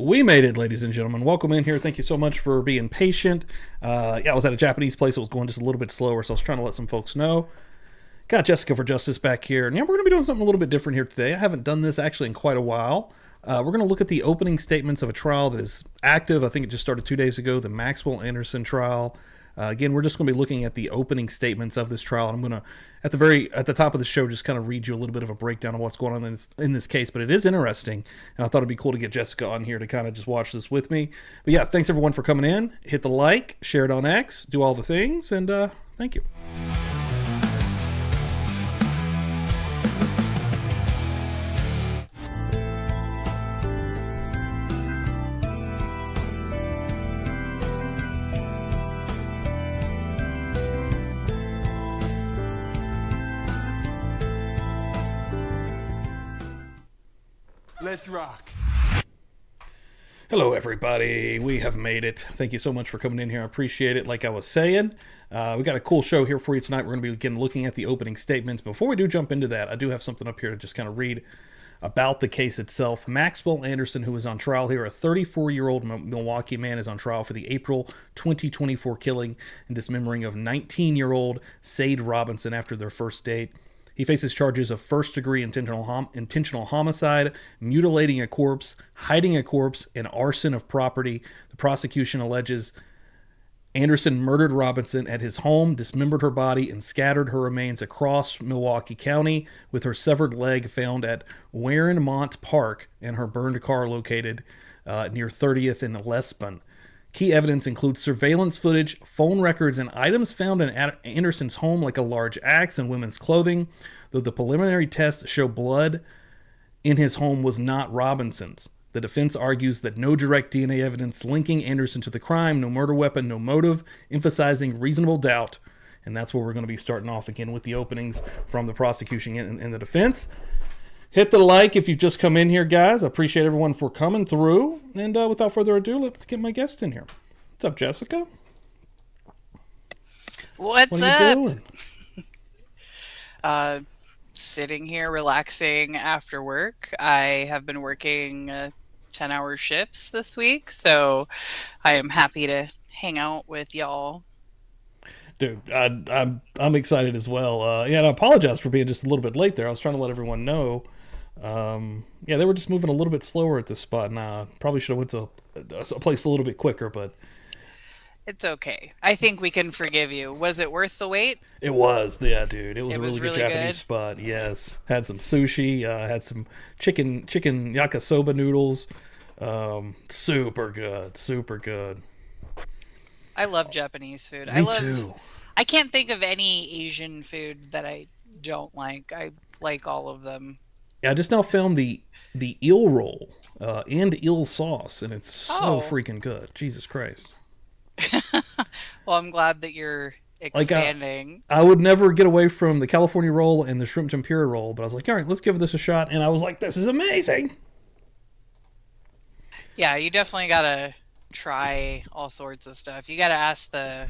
We made it, ladies and gentlemen. Welcome in here. Thank you so much for being patient. I was at a Japanese place. It was going just a little bit slower, so I was trying to let some folks know. Got Jessika For Justice back here. And yeah, we're going to be doing something a little bit different here today. I haven't done this actually in quite a while. We're going to look at the opening statements of a trial that is active. I think it just started 2 days ago, the Maxwell Anderson trial. Again, we're just going to be looking at the opening statements of this trial. I'm going to, at the top of the show, just kind of read you a little bit of a breakdown of what's going on in this case. But it is interesting, and I thought it'd be cool to get Jessika on here to kind of just watch this with me. But yeah, thanks everyone for coming in. Hit the like, share it on X, do all the things, and thank you. Let's rock. Hello, everybody. We have made it. Thank you so much for coming in here. I appreciate it. Like I was saying, we got a cool show here for you tonight. We're going to be again looking at the opening statements. Before we do jump into that, I do have something up here to just kind of read about the case itself. Maxwell Anderson, who is on trial here, a 34-year-old Milwaukee man, is on trial for the April 2024 killing and dismembering of 19-year-old Sade Robinson after their first date. He faces charges of first-degree intentional homicide, mutilating a corpse, hiding a corpse, and arson of property. The prosecution alleges Anderson murdered Robinson at his home, dismembered her body, and scattered her remains across Milwaukee County, with her severed leg found at Warrenmont Park and her burned car located near 30th and Lesbon. Key evidence includes surveillance footage, phone records, and items found in Anderson's home like a large axe and women's clothing, though the preliminary tests show blood in his home was not Robinson's. The defense argues that no direct DNA evidence linking Anderson to the crime, no murder weapon, no motive, emphasizing reasonable doubt. And that's where we're going to be starting off again with the openings from the prosecution and the defense. Hit the like if you've just come in here, guys. I appreciate everyone for coming through. And without further ado, let's get my guest in here. What's up, Jessika? What's what are up? You doing? Sitting here relaxing after work. I have been working 10-hour shifts this week, so I am happy to hang out with y'all. Dude, I'm excited as well. And I apologize for being just a little bit late there. I was trying to let everyone know. They were just moving a little bit slower at this spot. And I probably should have went to a place a little bit quicker, but it's okay. I think we can forgive you. Was it worth the wait? it was, yeah, dude. It was a really good really Japanese good. spot. Yes, had some sushi, had some chicken yakisoba noodles. Super good, super good. I love Japanese food. Me too. I can't think of any Asian food that I don't like. I like all of them. Yeah, I just now found the eel roll and eel sauce, and it's so freaking good. Jesus Christ. Well, I'm glad that you're expanding. I would never get away from the California roll and the shrimp tempura roll, but I was like, all right, let's give this a shot. And I was like, this is amazing. Yeah, you definitely gotta try all sorts of stuff. You gotta ask the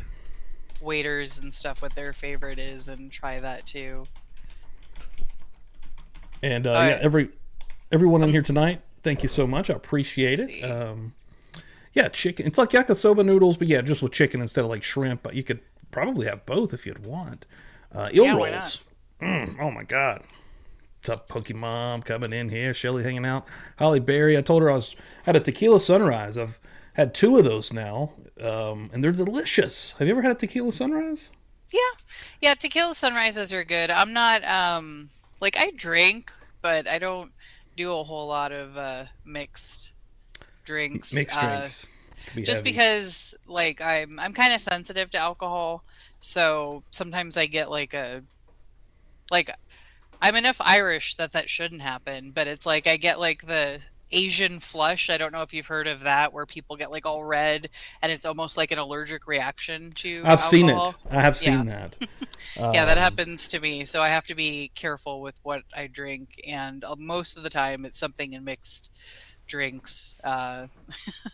waiters and stuff what their favorite is and try that too. And everyone in here tonight, thank you so much. I appreciate it. Chicken. It's like yakisoba noodles, but yeah, just with chicken instead of like shrimp. But you could probably have both if you'd want. Eel rolls. Oh my God. What's up, Pokemon? Coming in here. Shelly hanging out. Holly Berry. I told her I had a tequila sunrise. I've had 2 of those now, and they're delicious. Have you ever had a tequila sunrise? Yeah, tequila sunrises are good. I'm not I drink, but I don't do a whole lot of mixed drinks. Mixed drinks. Just because I'm kind of sensitive to alcohol, so sometimes I get I'm enough Irish that shouldn't happen, but it's like I get like the Asian flush. I don't know if you've heard of that, where people get like all red and it's almost like an allergic reaction to I've alcohol. seen it. I have seen that. Yeah, that happens to me. So I have to be careful with what I drink. And most of the time it's something in mixed drinks that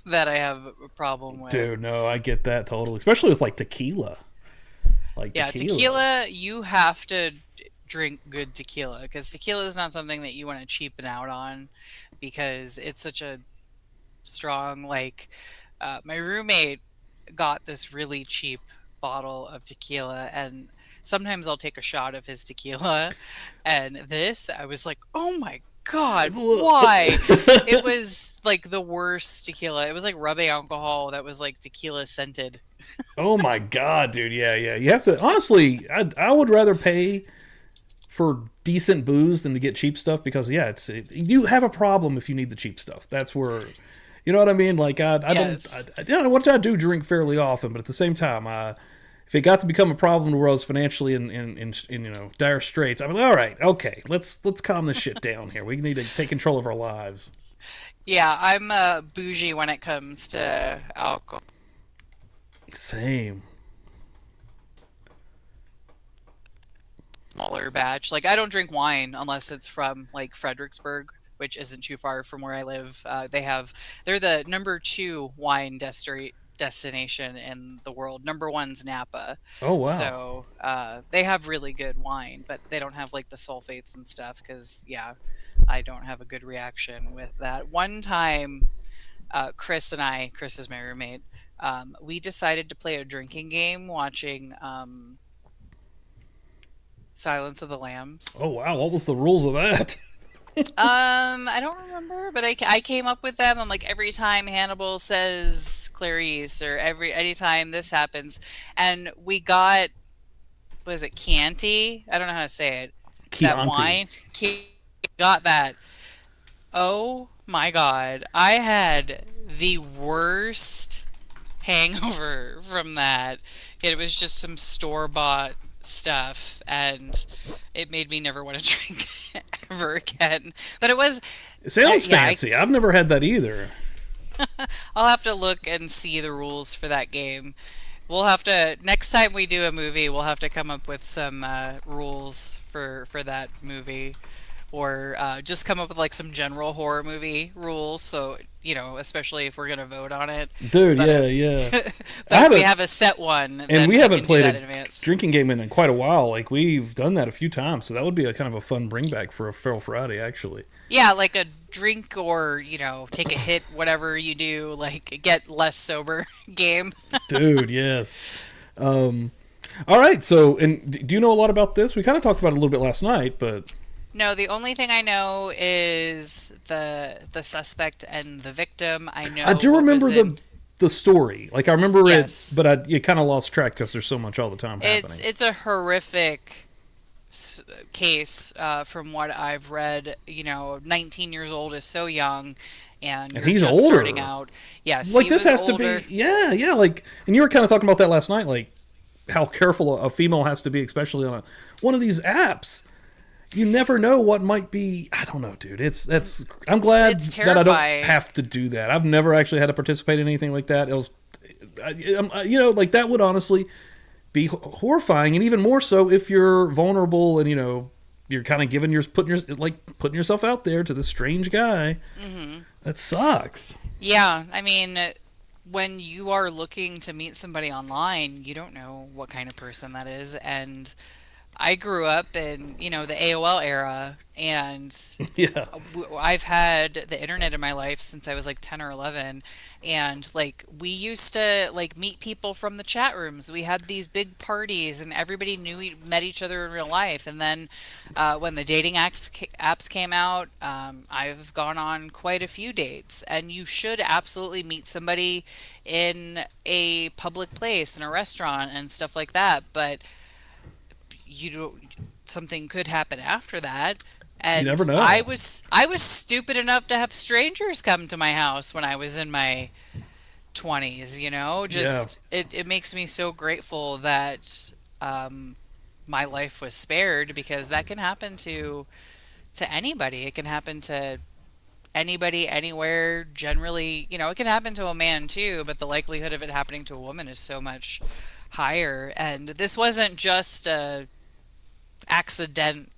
I have a problem with. Dude, no, I get that totally. Especially with like tequila. Tequila, you have to drink good tequila, because tequila is not something that you want to cheapen out on, because it's such a strong. Like, my roommate got this really cheap bottle of tequila, and sometimes I'll take a shot of his tequila. And this, I was like, oh my God, why? It was like the worst tequila. It was like rubbing alcohol that was like tequila scented. Oh my God, dude. Yeah, yeah. You have to, honestly, I would rather pay for decent booze than to get cheap stuff because, yeah, you have a problem if you need the cheap stuff. That's where, you know what I mean? Like, I don't know what I do drink fairly often, but at the same time, if it got to become a problem where I was financially in dire straits, I'm like, all right, okay, let's calm this shit down here. We need to take control of our lives. Yeah, I'm bougie when it comes to alcohol. Same. Smaller batch. Like, I don't drink wine unless it's from like Fredericksburg, which isn't too far from where I live. They're the number 2 wine destination in the world. Number 1's Napa. Oh wow. So they have really good wine, but they don't have like the sulfates and stuff because I don't have a good reaction with that. One time, Chris is my roommate, we decided to play a drinking game watching Silence of the Lambs. Oh wow, what was the rules of that? I don't remember, but I came up with them. I'm like, every time Hannibal says Clarice, or anytime this happens, and we got, what is it, Chianti? I don't know how to say it. Chianti. That wine. Got that. Oh my God, I had the worst hangover from that. It was just some store-bought stuff, and it made me never want to drink ever again. But it sounds fancy. I've never had that either. I'll have to look and see the rules for that game. We'll have to, next time we do a movie, we'll have to come up with some rules for that movie, or just come up with like some general horror movie rules. So, especially if we're gonna vote on it, dude. But, yeah. But if we have a set one, and we haven't played a drinking game in quite a while. Like, we've done that a few times, so that would be a kind of a fun bring back for a Feral Friday, actually. Yeah, like a drink, or take a hit, whatever you do, like get less sober game. Dude, yes. All right. So, and do you know a lot about this? We kind of talked about it a little bit last night, but. No, the only thing I know is the suspect and the victim. I know. I do remember the story. Like, I remember yes. it, but you kind of lost track because there's so much all the time happening. It's a horrific case from what I've read. 19 years old is so young, and he's just older. Starting out. Yes, like this has older. To be. Yeah. Like, and you were kind of talking about that last night. Like, how careful a female has to be, especially on one of these apps. You never know what might be. I don't know, dude. I'm glad that I don't have to do that. I've never actually had to participate in anything like that. It was, like, that would honestly be horrifying, and even more so if you're vulnerable and you're kind of putting yourself out there to this strange guy. Mm-hmm. That sucks. Yeah, I mean, when you are looking to meet somebody online, you don't know what kind of person that is, and I grew up in, the AOL era, and yeah. I've had the internet in my life since I was like 10 or 11, and like we used to like meet people from the chat rooms. We had these big parties, and everybody met each other in real life. And then when the dating apps came out, I've gone on quite a few dates, and you should absolutely meet somebody in a public place, in a restaurant and stuff like that, but something could happen after that, and you never know. I was stupid enough to have strangers come to my house when I was in my 20s. It makes me so grateful that my life was spared, because that can happen to anybody. It can happen to anybody, anywhere. Generally, it can happen to a man too, but the likelihood of it happening to a woman is so much higher. And this wasn't just a accident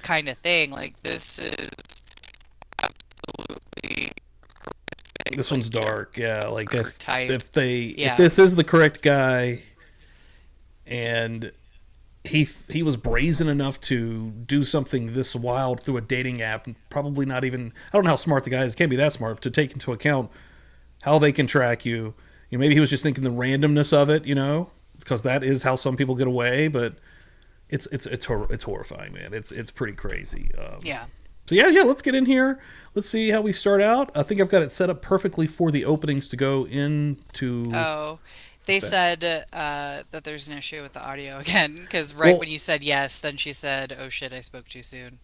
kind of thing. Like, this is absolutely horrific. This one's dark. Yeah, like if Yeah. this is the correct guy, and he was brazen enough to do something this wild through a dating app, and probably not even, I don't know how smart the guy is, can't be that smart to take into account how they can track you. You know, maybe he was just thinking the randomness of it, you know, because that is how some people get away. But it's horrifying, man. It's pretty crazy. Yeah. So yeah, let's get in here. Let's see how we start out. I think I've got it set up perfectly for the openings to go into. Oh, they said that there's an issue with the audio again, because when you said yes, then she said, "Oh shit, I spoke too soon."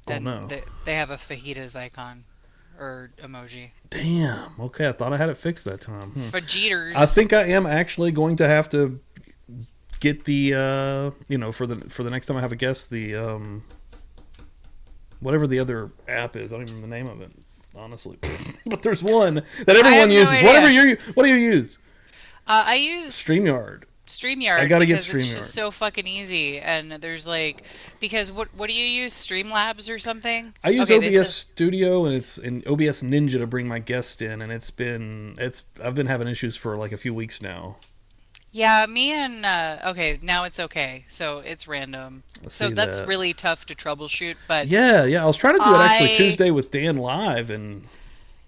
And no. they have a fajitas icon or emoji. Damn. Okay, I thought I had it fixed that time. Fajitas. I think I am actually going to have to get the for the next time I have a guest, the whatever the other app is. I don't even remember the name of it, honestly. But there's one that everyone uses. What do you use? I use StreamYard. I gotta get because it's StreamYard. just so fucking easy. And there's because what do you use? Streamlabs or something? I use OBS Studio and it's in OBS Ninja to bring my guest in, and I've been having issues for like a few weeks now. Yeah, me and okay, now it's okay. So it's random. So that's really tough to troubleshoot. But yeah, I was trying to do it actually Tuesday with Dan live, and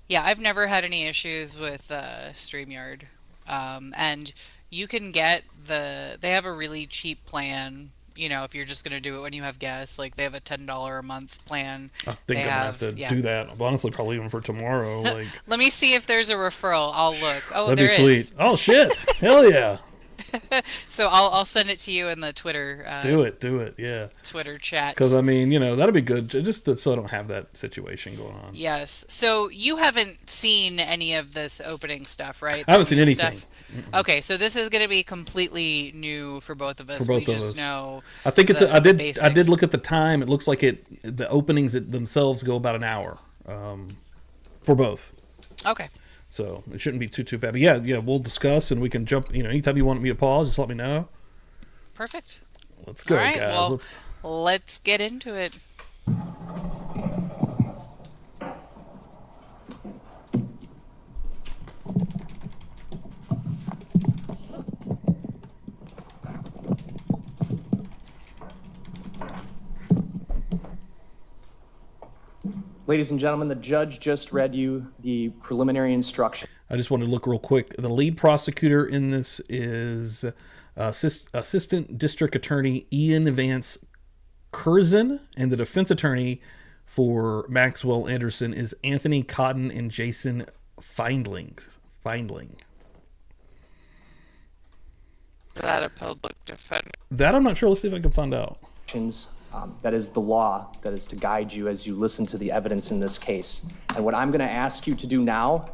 yeah, I've never had any issues with StreamYard, and you can get they have a really cheap plan. You know, if you're just going to do it when you have guests, like they have a $10 a month plan. I think I'm going to have to do that. Honestly, probably even for tomorrow. Like, let me see if there's a referral. I'll look. Oh, that'd be sweet. Oh shit! Hell yeah! So I'll send it to you in the Twitter. Do it. Yeah. Twitter chat. Because I mean, that'd be good, just so I don't have that situation going on. Yes. So you haven't seen any of this opening stuff, right? I haven't seen anything. Okay, so this is going to be completely new for both of us. We just know. I think it's. I basics. did look at the time. It looks like the openings themselves go about an hour, for both. Okay. So it shouldn't be too bad. But yeah, we'll discuss and we can jump. Anytime you want me to pause, just let me know. Perfect. Let's go, all right, guys. Well, let's get into it. Ladies and gentlemen, the judge just read you the preliminary instruction. I just want to look real quick. The lead prosecutor in this is Assistant District Attorney Ian Vance-Curzan, and the defense attorney for Maxwell Anderson is Anthony Cotton and Jason Feindling. Is that a public defender? That I'm not sure. Let's see if I can find out. That is the law that is to guide you as you listen to the evidence in this case. And what I'm going to ask you to do now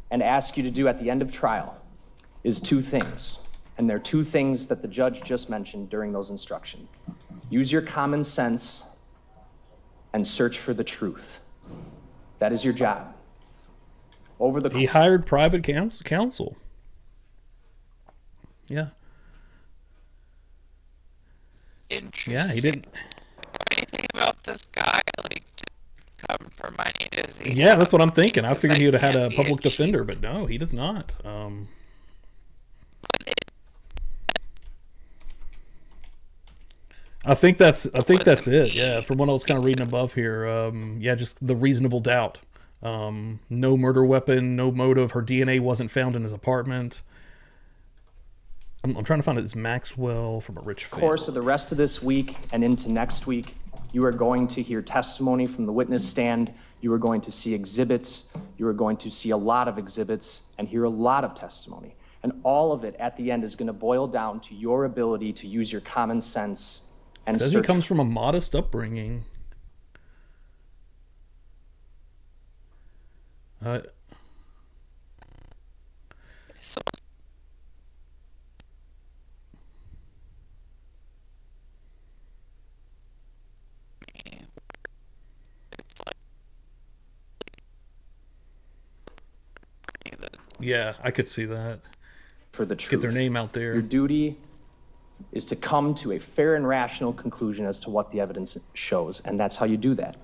and ask you to do at the end of trial is two things. And they're two things that the judge just mentioned during those instructions. Use your common sense and search for the truth. That is your job. He hired private counsel. Yeah. Interesting. Yeah, he didn't. Anything about this guy to come for money? Does he? Yeah, that's what I'm thinking. I figured he would have had a be public a defender, but no, he does not. I think that's it. Yeah, from what I was kind of reading above here. Yeah, just the reasonable doubt. No murder weapon, no motive. Her DNA wasn't found in his apartment. I'm trying to find it. It's Maxwell from a rich family. Of course, of the rest of this week and into next week, you are going to hear testimony from the witness stand. You are going to see exhibits. You are going to see a lot of exhibits and hear a lot of testimony. And all of it at the end is going to boil down to your ability to use your common sense and says he comes from a modest upbringing. Yeah, I could see that. For the truth. Get their name out there. Your duty is to come to a fair and rational conclusion as to what the evidence shows, and that's how you do that.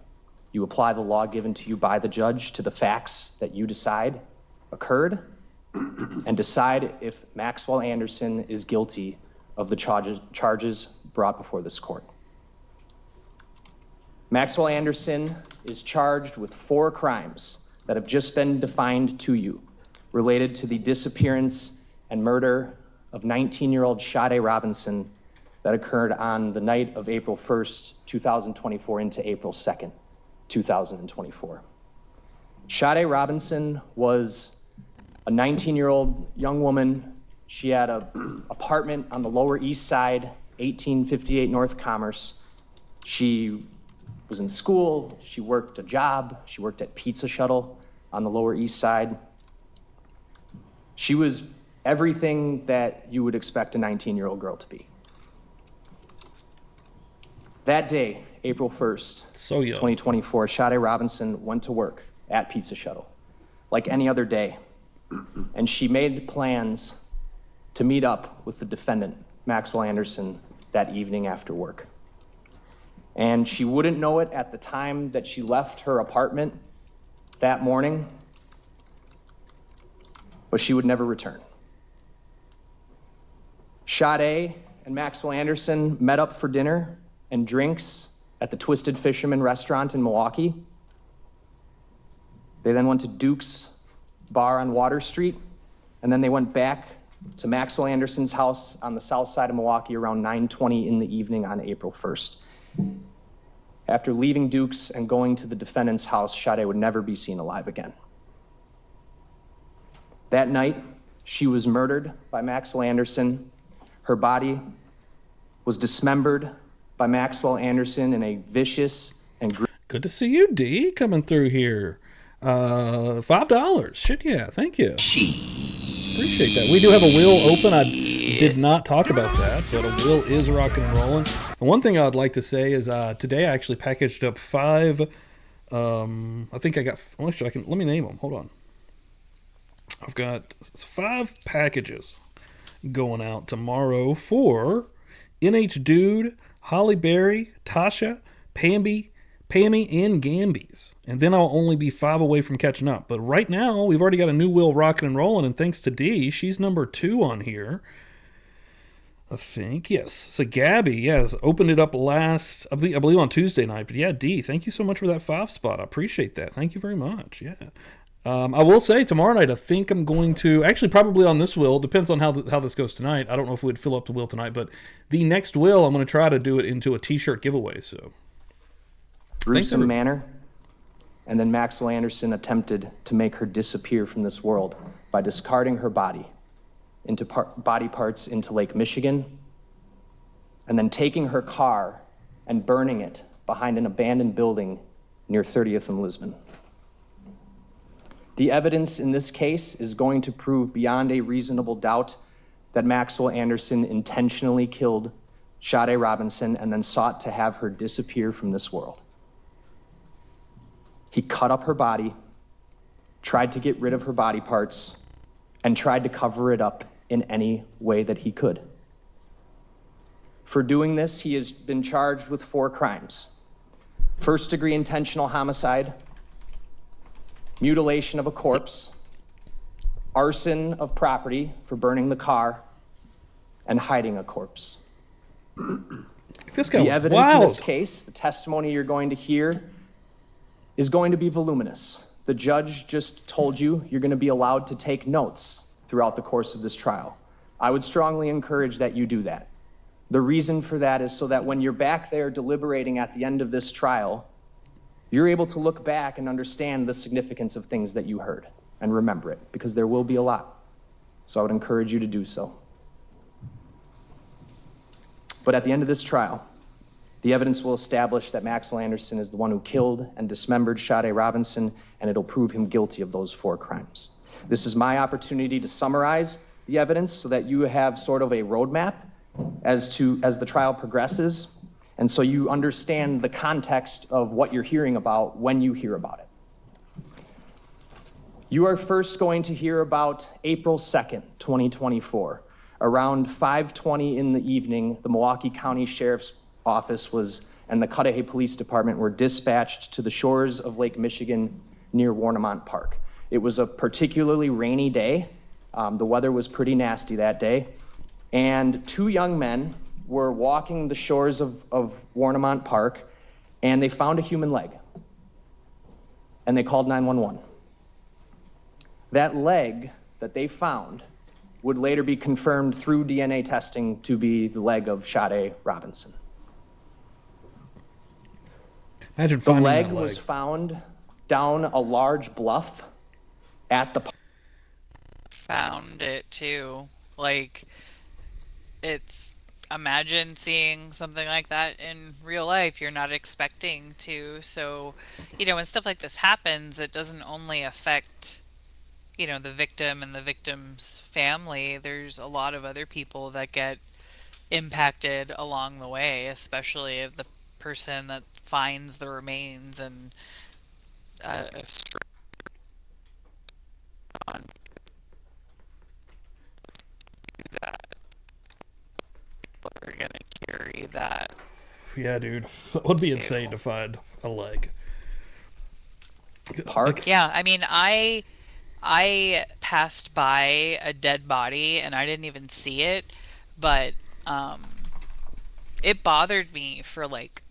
You apply the law given to you by the judge to the facts that you decide occurred, and decide if Maxwell Anderson is guilty of the charges brought before this court. Maxwell Anderson is charged with 4 crimes that have just been defined to you related to the disappearance and murder of 19-year-old Sade Robinson that occurred on the night of April 1st, 2024 into April 2nd, 2024. Sade Robinson was a 19-year-old young woman. She had an apartment on the Lower East Side, 1858 North Commerce. She was in school, she worked a job, she worked at Pizza Shuttle on the Lower East Side. She was everything that you would expect a 19-year-old girl to be. That day, April 1st, So young. 2024, Sade Robinson went to work at Pizza Shuttle like any other day, and she made plans to meet up with the defendant, Maxwell Anderson, that evening after work. And she wouldn't know it at the time that she left her apartment that morning, but she would never return. Sade and Maxwell Anderson met up for dinner and drinks at the Twisted Fisherman restaurant in Milwaukee. They then went to Duke's Bar on Water Street, and then they went back to Maxwell Anderson's house on the south side of Milwaukee around 9:20 in the evening on April 1st. After leaving Duke's and going to the defendant's house, Sade would never be seen alive again. That night, she was murdered by Maxwell Anderson. Her body was dismembered by Maxwell Anderson in a vicious and Good to see you, D, coming through here. $5. Shit, yeah, thank you. Appreciate that. We do have a will open. I did not talk about that, but a will is rocking and rolling. And one thing I'd like to say is today I actually packaged up 5. I think I got. Well, actually, let me name them. Hold on. I've got 5 packages going out tomorrow for NH Dude, Holly Berry, Tasha, Pammy, and Gambies. And then I'll only be 5 away from catching up. But right now, we've already got a new will rocking and rolling, and thanks to Dee, she's number 2 on here. I think, yes. So Gabby, yes, opened it up last, I believe on Tuesday night. But yeah, Dee, thank you so much for that 5 spot. I appreciate that. Thank you very much. Yeah. I will say tomorrow night, I think I'm going to, actually probably on this will, depends on how this goes tonight. I don't know if we'd fill up the will tonight, but the next will, I'm going to try to do it into a t-shirt giveaway, so. gruesome manner. And then Maxwell Anderson attempted to make her disappear from this world by discarding her body into body parts into Lake Michigan, and then taking her car and burning it behind an abandoned building near 30th and Lisbon. The evidence in this case is going to prove beyond a reasonable doubt that Maxwell Anderson intentionally killed Sade Robinson and then sought to have her disappear from this world. He cut up her body, tried to get rid of her body parts, and tried to cover it up in any way that he could. For doing this, he has been charged with 4 crimes: first-degree intentional homicide, mutilation of a corpse, arson of property for burning the car, and hiding a corpse. This guy The evidence wild. in this case, the testimony you're going to hear, is going to be voluminous. The judge just told you you're going to be allowed to take notes throughout the course of this trial. I would strongly encourage that you do that. The reason for that is so that when you're back there deliberating at the end of this trial, you're able to look back and understand the significance of things that you heard and remember it, because there will be a lot. So I would encourage you to do so. But at the end of this trial, the evidence will establish that Maxwell Anderson is the one who killed and dismembered Sade Robinson, and it'll prove him guilty of those 4 crimes. This is my opportunity to summarize the evidence so that you have sort of a roadmap as the trial progresses, and so you understand the context of what you're hearing about when you hear about it. You are first going to hear about April 2nd, 2024. Around 5:20 in the evening, the Milwaukee County Sheriff's Office and the Cudahy Police Department were dispatched to the shores of Lake Michigan near Warnemont Park. It was a particularly rainy day. The weather was pretty nasty that day. And 2 young men were walking the shores of Warnemont Park, and they found a human leg. And they called 911. That leg that they found would later be confirmed through DNA testing to be the leg of Sade Robinson. Imagine The finding leg that leg. was found down a large bluff at the Found it too. Like, it's, imagine seeing something like that in real life. You're not expecting to. So, when stuff like this happens, it doesn't only affect, the victim and the victim's family. There's a lot of other people that get impacted along the way, especially if the person that finds the remains and on that we're gonna carry that. Yeah, dude. That would be insane to find a leg. park. Yeah, I mean, I passed by a dead body and I didn't even see it, but it bothered me for like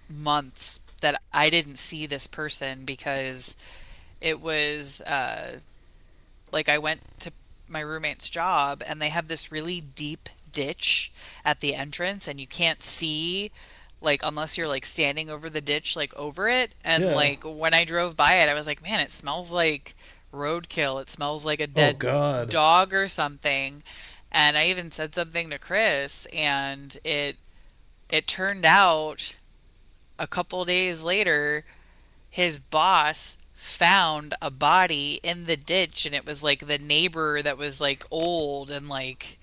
months that I didn't see this person because it was like I went to my roommate's job and they have this really deep ditch at the entrance and you can't see like unless you're like standing over the ditch like over it, and Yeah. like when I drove by it I was like, man, it smells like roadkill. It smells like a dead God. dog or something. And I even said something to Chris, and it turned out a couple days later his boss found a body in the ditch, and it was like the neighbor that was like old and like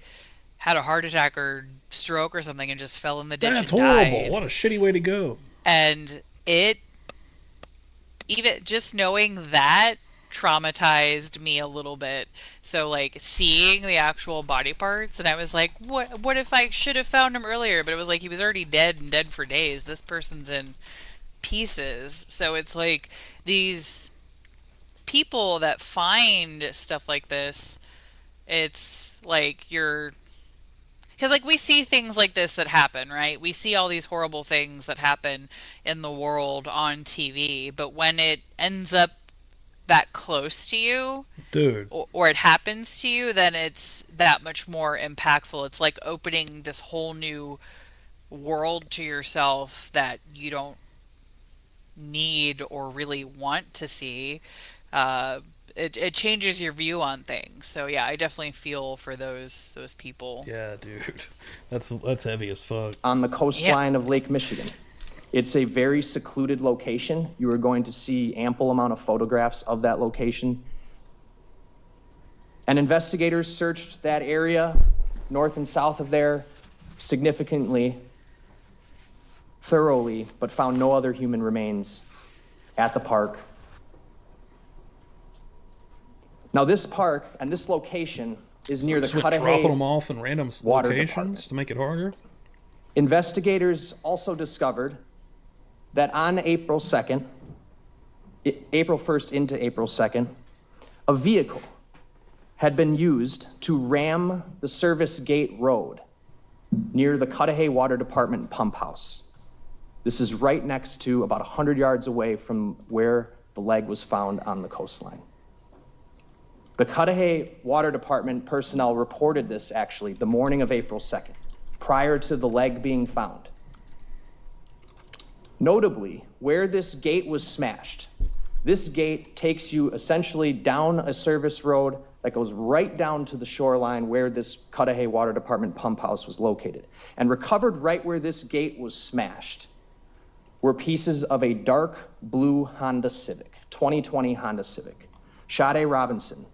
had a heart attack or stroke or something and just fell in the ditch That's and horrible. died. What a shitty way to go. And it, even just knowing that, traumatized me a little bit. So like seeing the actual body parts, and I was like, what if I should have found him earlier? But it was like he was already dead and dead for days. This person's in pieces. So it's like these people that find stuff like this, it's like because like we see things like this that happen, right? We see all these horrible things that happen in the world on TV, but when it ends up that close to you, Dude. or it happens to you, then it's that much more impactful. It's like opening this whole new world to yourself that you don't need or really want to see. It changes your view on things. So yeah, I definitely feel for those people. Yeah, dude. That's heavy as fuck. On the coastline of Lake Michigan. It's a very secluded location. You are going to see ample amount of photographs of that location. And investigators searched that area, north and south of there, significantly, thoroughly, but found no other human remains at the park. Now this park and this location is near the Just Cudahy dropping them off in random Water locations Department. to make it harder. Investigators also discovered that on April 2nd, April 1st into April 2nd, a vehicle had been used to ram the Service Gate Road near the Cudahy Water Department pump house. This is right next to, about 100 yards away from where the leg was found on the coastline. The Cudahy Water Department personnel reported this actually the morning of April 2nd, prior to the leg being found. Notably, where this gate was smashed, this gate takes you essentially down a service road that goes right down to the shoreline where this Cudahy Water Department pump house was located. And recovered right where this gate was smashed were pieces of a dark blue Honda Civic, 2020 Honda Civic. Sade Robinson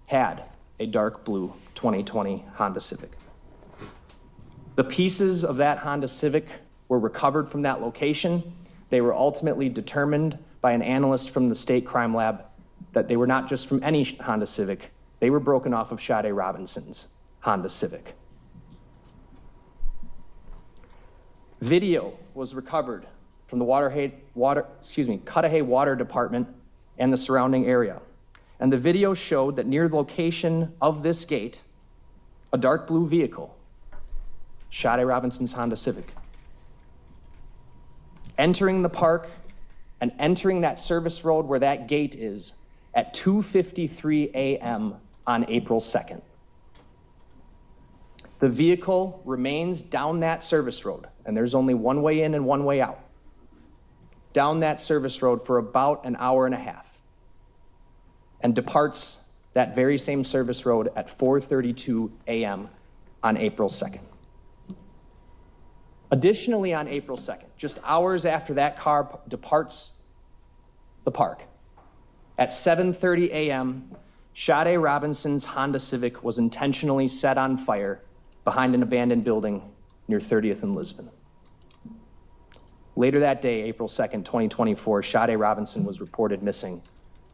had a dark blue 2020 Honda Civic. The pieces of that Honda Civic were recovered from that location. They were ultimately determined by an analyst from the state crime lab that they were not just from any Honda Civic, they were broken off of Sade Robinson's Honda Civic. Video was recovered from the Cudahy Water Department and the surrounding area. And the video showed that near the location of this gate, a dark blue vehicle, Sade Robinson's Honda Civic, entering the park and entering that service road where that gate is, at 2:53 a.m. on April 2nd. The vehicle remains down that service road, and there's only one way in and one way out, down that service road for about an hour and a half, and departs that very same service road at 4:32 a.m. on April 2nd. Additionally, on April 2nd, just hours after that car departs the park, at 7:30 a.m., Sade Robinson's Honda Civic was intentionally set on fire behind an abandoned building near 30th and Lisbon. Later that day, April 2nd, 2024, Sade Robinson was reported missing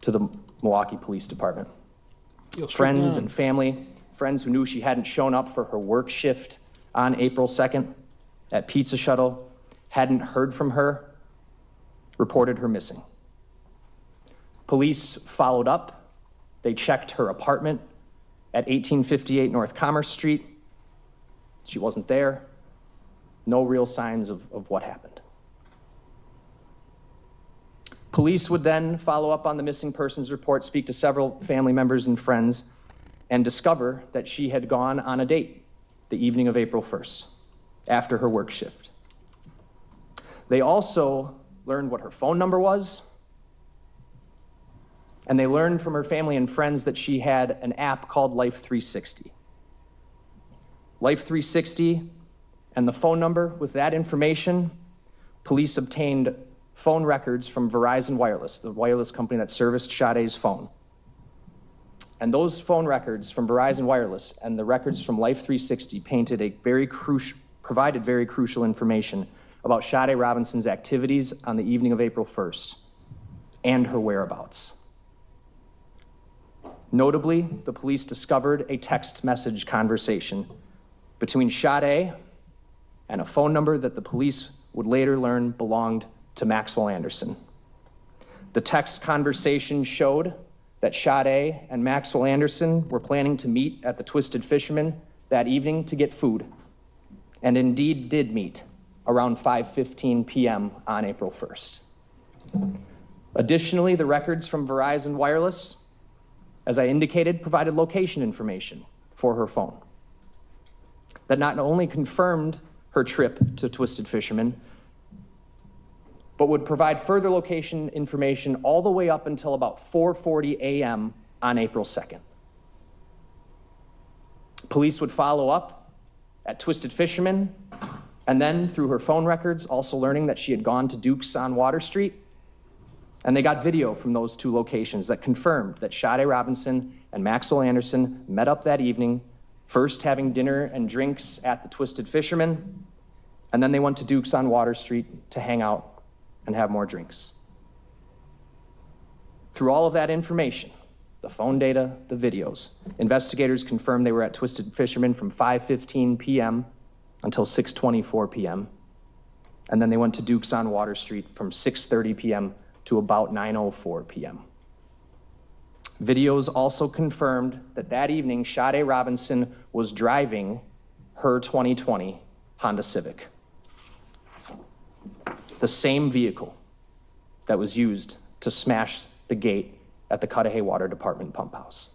to the Milwaukee Police Department. Friends and family, friends who knew she hadn't shown up for her work shift on April 2nd at Pizza Shuttle, hadn't heard from her, reported her missing. Police followed up. They checked her apartment at 1858 North Commerce Street. She wasn't there. No real signs of what happened. Police would then follow up on the missing persons report, speak to several family members and friends, and discover that she had gone on a date the evening of April 1st, after her work shift. They also learned what her phone number was, and they learned from her family and friends that she had an app called Life 360. Life 360 and the phone number, with that information, police obtained phone records from Verizon Wireless, the wireless company that serviced Sade's phone. And those phone records from Verizon Wireless and the records from Life 360 provided very crucial information about Sade Robinson's activities on the evening of April 1st and her whereabouts. Notably, the police discovered a text message conversation between Sade and a phone number that the police would later learn belonged to Maxwell Anderson. The text conversation showed that Sade and Maxwell Anderson were planning to meet at the Twisted Fisherman that evening to get food, and indeed did meet around 5:15 p.m. on April 1st. Additionally, the records from Verizon Wireless, as I indicated, provided location information for her phone that not only confirmed her trip to Twisted Fisherman, but would provide further location information all the way up until about 4:40 a.m. on April 2nd. Police would follow up at Twisted Fisherman, and then through her phone records, also learning that she had gone to Duke's on Water Street, and they got video from those two locations that confirmed that Sade Robinson and Maxwell Anderson met up that evening, first having dinner and drinks at the Twisted Fisherman, and then they went to Duke's on Water Street to hang out and have more drinks. Through all of that information, the phone data, the videos, investigators confirmed they were at Twisted Fisherman from 5:15 p.m. until 6:24 p.m. And then they went to Duke's on Water Street from 6:30 p.m. to about 9:04 p.m. Videos also confirmed that that evening, Sade Robinson was driving her 2020 Honda Civic, the same vehicle that was used to smash the gate at the Cudahy Water Department pump house.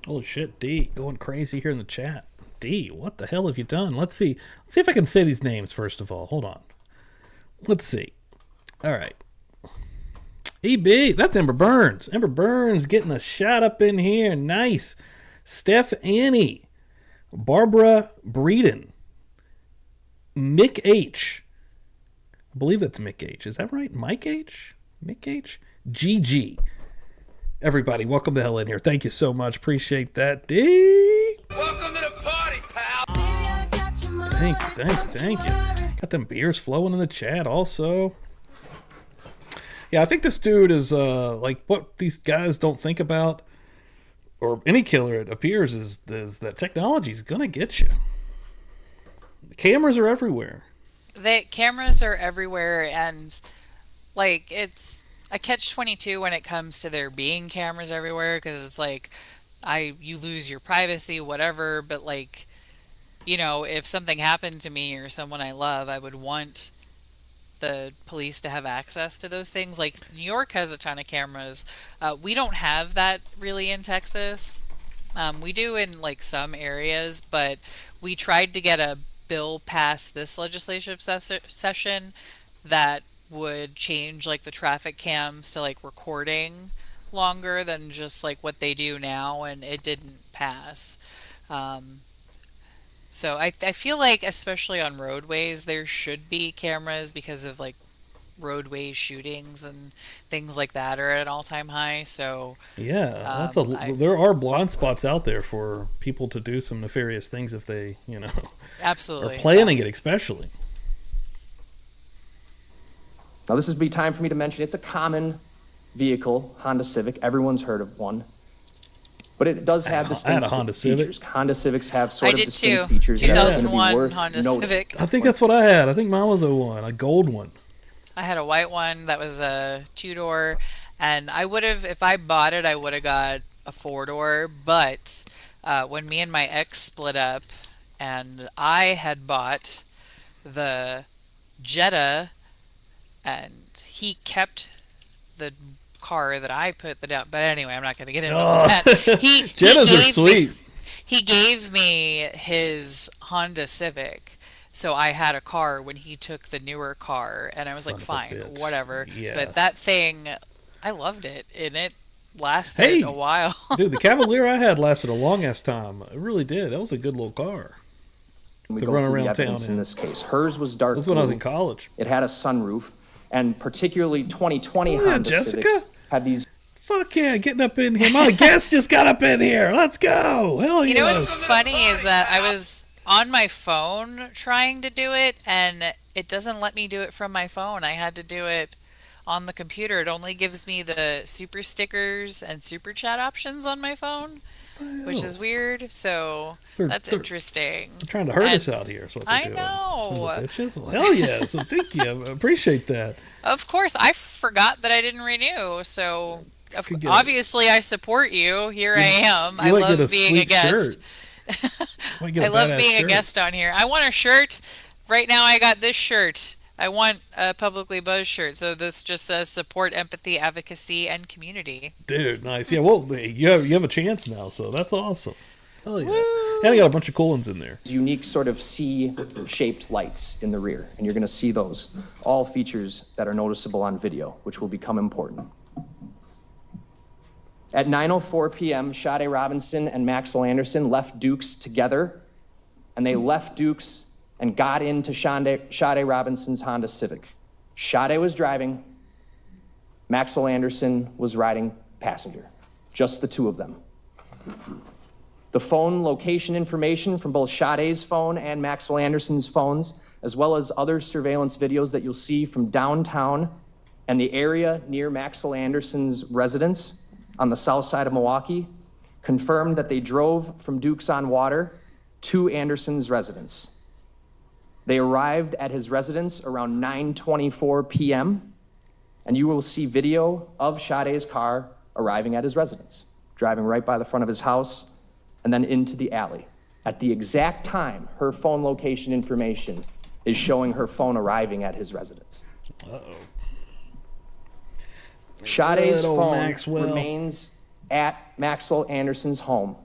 Holy shit, D, going crazy here in the chat. D, what the hell have you done? Let's see if I can say these names first of all. Hold on. Let's see. All right. EB, that's Ember Burns. Ember Burns getting a shot up in here. Nice. Steph Annie. Barbara Breeden. Mick H. I believe that's Mick H. Is that right? Mike H? Mick H? GG. Everybody, welcome the hell in here. Thank you so much. Appreciate that. D. Welcome to the party, pal. Thank you. Got them beers flowing in the chat also. Yeah, I think this dude is like what these guys don't think about, or any killer, it appears, is that technology's gonna get you. The cameras are everywhere. The cameras are everywhere, and like it's a catch-22 when it comes to there being cameras everywhere, because it's like you lose your privacy, whatever, but like, you know, if something happened to me or someone I love, I would want the police to have access to those things. Like New York has a ton of cameras. We don't have that really in Texas. We do in like some areas, but we tried to get a bill passed this legislative session that would change like the traffic cams to like recording longer than just like what they do now, and it didn't pass. So I feel like especially on roadways there should be cameras because of like roadway shootings and things like that are at an all-time high. So Yeah, I there are blind spots out there for people to do some nefarious things if they, are absolutely planning it, especially. Now, this would be time for me to mention it's a common vehicle, Honda Civic. Everyone's heard of one. But it does have I had a distinct Honda Civic. features. Honda Civics have sort I of did distinct too. features. that are gonna be 2001 worth Honda noting. Civic. I think that's what I had. I think mine was a gold one. I had a white one that was a two-door, and I would have, if I bought it, I would have got a four-door. But when me and my ex split up, and I had bought the Jetta, and he kept the car that I put the down. But anyway, I'm not going to get into all that. Jettas are sweet. He gave me his Honda Civic. So I had a car when he took the newer car, and I was like, Son of a fine, bitch. whatever. Yeah. But that thing, I loved it, and it lasted a while. Dude, the Cavalier I had lasted a long ass time. It really did. That was a good little car. We to go run through the around evidence town in in. this case. Hers was dark This is when I was blue. in college. It had a sunroof, and particularly 2020 Oh, yeah, Honda Jessica? Civics had these Fuck yeah, getting up in here. My guest just got up in here. Let's go. Hell yeah. You know what's funny is that I was on my phone trying to do it, and it doesn't let me do it from my phone. I had to do it on the computer. It only gives me the super stickers and super chat options on my phone, which is weird. So that's they're interesting. trying to hurt And us out here. Is what they're I doing. know. Sons of bitches. Well, hell yeah. So thank you. I appreciate that. Of course, I forgot that I didn't renew. So Could get obviously, I support you. Here I am. I You might get love being a sweet guest. shirt. Might get I a love badass being shirt. a guest on here. I want a shirt. Right now, I got this shirt. I want a Publicly Buzzed shirt. So this just says support, empathy, advocacy, and community. Dude, nice. Yeah, well, you have a chance now, so that's awesome. Hell yeah. And I got a bunch of cool ones in there. unique sort of C-shaped lights in the rear, and you're going to see those. All features that are noticeable on video, which will become important. At 9:04 p.m., Sade Robinson and Maxwell Anderson left Dukes together, and they left Dukes and got into Sade Robinson's Honda Civic. Sade was driving, Maxwell Anderson was riding passenger, just the two of them. The phone location information from both Sade's phone and Maxwell Anderson's phones, as well as other surveillance videos that you'll see from downtown and the area near Maxwell Anderson's residence on the south side of Milwaukee, confirmed that they drove from Dukes on Water to Anderson's residence. They arrived at his residence around 9:24 p.m., and you will see video of Sade's car arriving at his residence, driving right by the front of his house, and then into the alley. At the exact time, her phone location information is showing her phone arriving at his residence. Uh-oh. Sade's Good old phone Maxwell. remains at Maxwell Anderson's home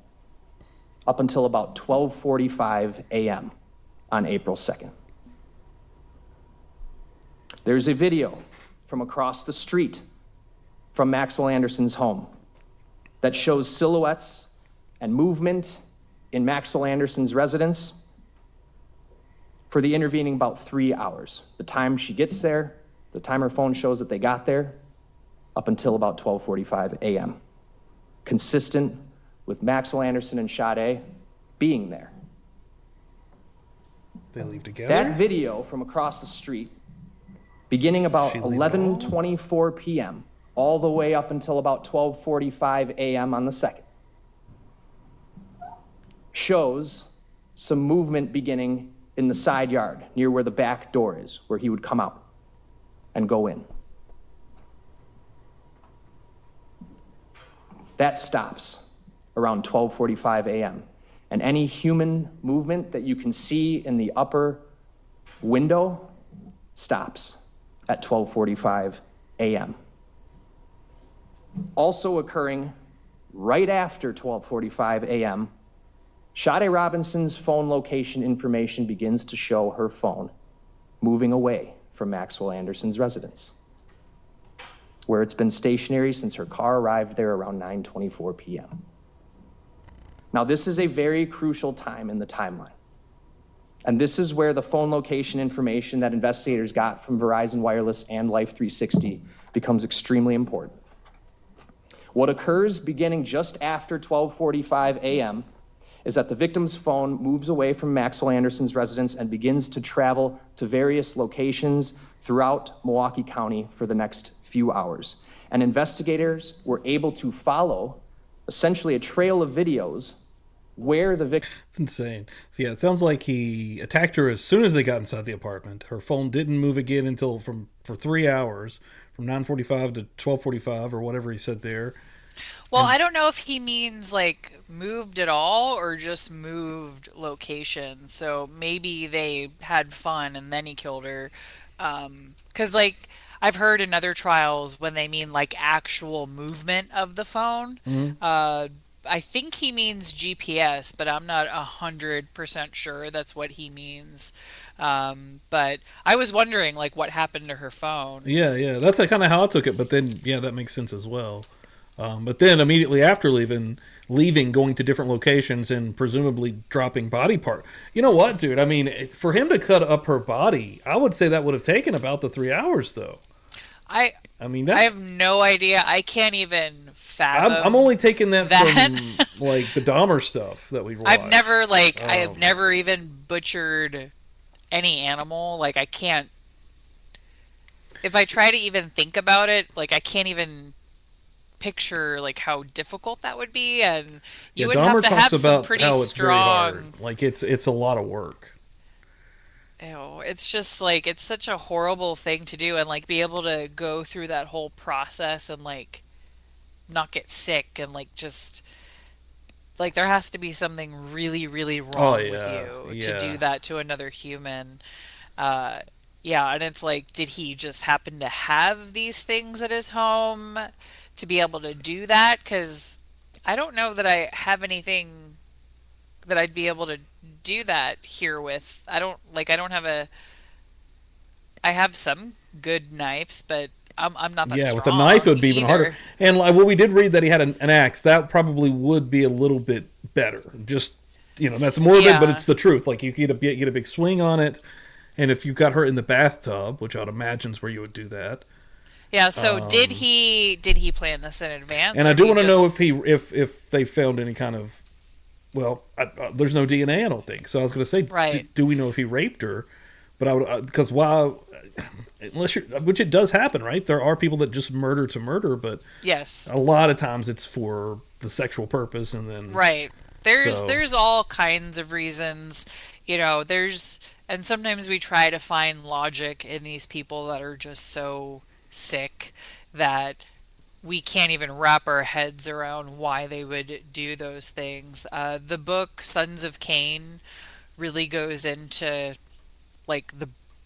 up until about 12:45 a.m. on April 2nd. There's a video from across the street from Maxwell Anderson's home that shows silhouettes and movement in Maxwell Anderson's residence for the intervening about 3 hours. The time she gets there, the time her phone shows that they got there, up until about 12:45 a.m. Consistent with Maxwell Anderson and Sade being there. They leave together? That video from across the street, beginning about She leave it all? 11:24 p.m., all the way up until about 12:45 a.m. on the 2nd, shows some movement beginning in the side yard near where the back door is, where he would come out and go in. That stops around 12:45 a.m. And any human movement that you can see in the upper window stops at 12:45 a.m. Also occurring right after 12:45 a.m., Sade Robinson's phone location information begins to show her phone moving away from Maxwell Anderson's residence, where it's been stationary since her car arrived there around 9:24 p.m. Now, this is a very crucial time in the timeline. And this is where the phone location information that investigators got from Verizon Wireless and Life 360 becomes extremely important. What occurs beginning just after 12:45 a.m. is that the victim's phone moves away from Maxwell Anderson's residence and begins to travel to various locations throughout Milwaukee County for the next few hours. And investigators were able to follow essentially a trail of videos where the victim... It's insane. So yeah, it sounds like he attacked her as soon as they got inside the apartment. Her phone didn't move again until for 3 hours, from 9:45 to 12:45 or whatever he said there. Well, I don't know if he means like moved at all or just moved location. So maybe they had fun and then he killed her. 'Cause like I've heard in other trials when they mean like actual movement of the phone, I think he means GPS, but I'm not 100% sure that's what he means. But I was wondering like what happened to her phone. Yeah, that's kind of how I took it. But then, yeah, that makes sense as well. But then immediately after leaving, going to different locations and presumably dropping body part. You know what, dude? I mean, for him to cut up her body, I would say that would have taken about the 3 hours, though. I mean, I have no idea. I can't even fathom. I'm only taking that from like the Dahmer stuff that we watched. I've never even butchered any animal. Like I can't. If I try to even think about it, like I can't even picture like how difficult that would be, and you would Dahmer have to talks have some about pretty how it's strong. very hard. Like it's a lot of work. Ew, it's just like it's such a horrible thing to do, and like be able to go through that whole process and like not get sick, and like just like there has to be something really, really wrong with you to do that to another human. Yeah, and it's like, did he just happen to have these things at his home to be able to do that? Because I don't know that I have anything that I'd be able to do that here with. I have some good knives, but I'm not that strong. Yeah, with a knife it would be even harder. And well, we did read that he had an axe. That probably would be a little bit better. Just, that's morbid, but it's the truth. Like you get a big swing on it. And if you got hurt in the bathtub, which I'd imagine is where you would do that. Yeah. So did he plan this in advance? And I do want to know if they found any kind of, there's no DNA, I don't think. So I was going to say, right. Do we know if he raped her? But I would, because which it does happen, right? There are people that just murder to murder, but yes, a lot of times it's for the sexual purpose, and then right. There's all kinds of reasons, and sometimes we try to find logic in these people that are just so sick that we can't even wrap our heads around why they would do those things. The book Sons of Cain really goes into like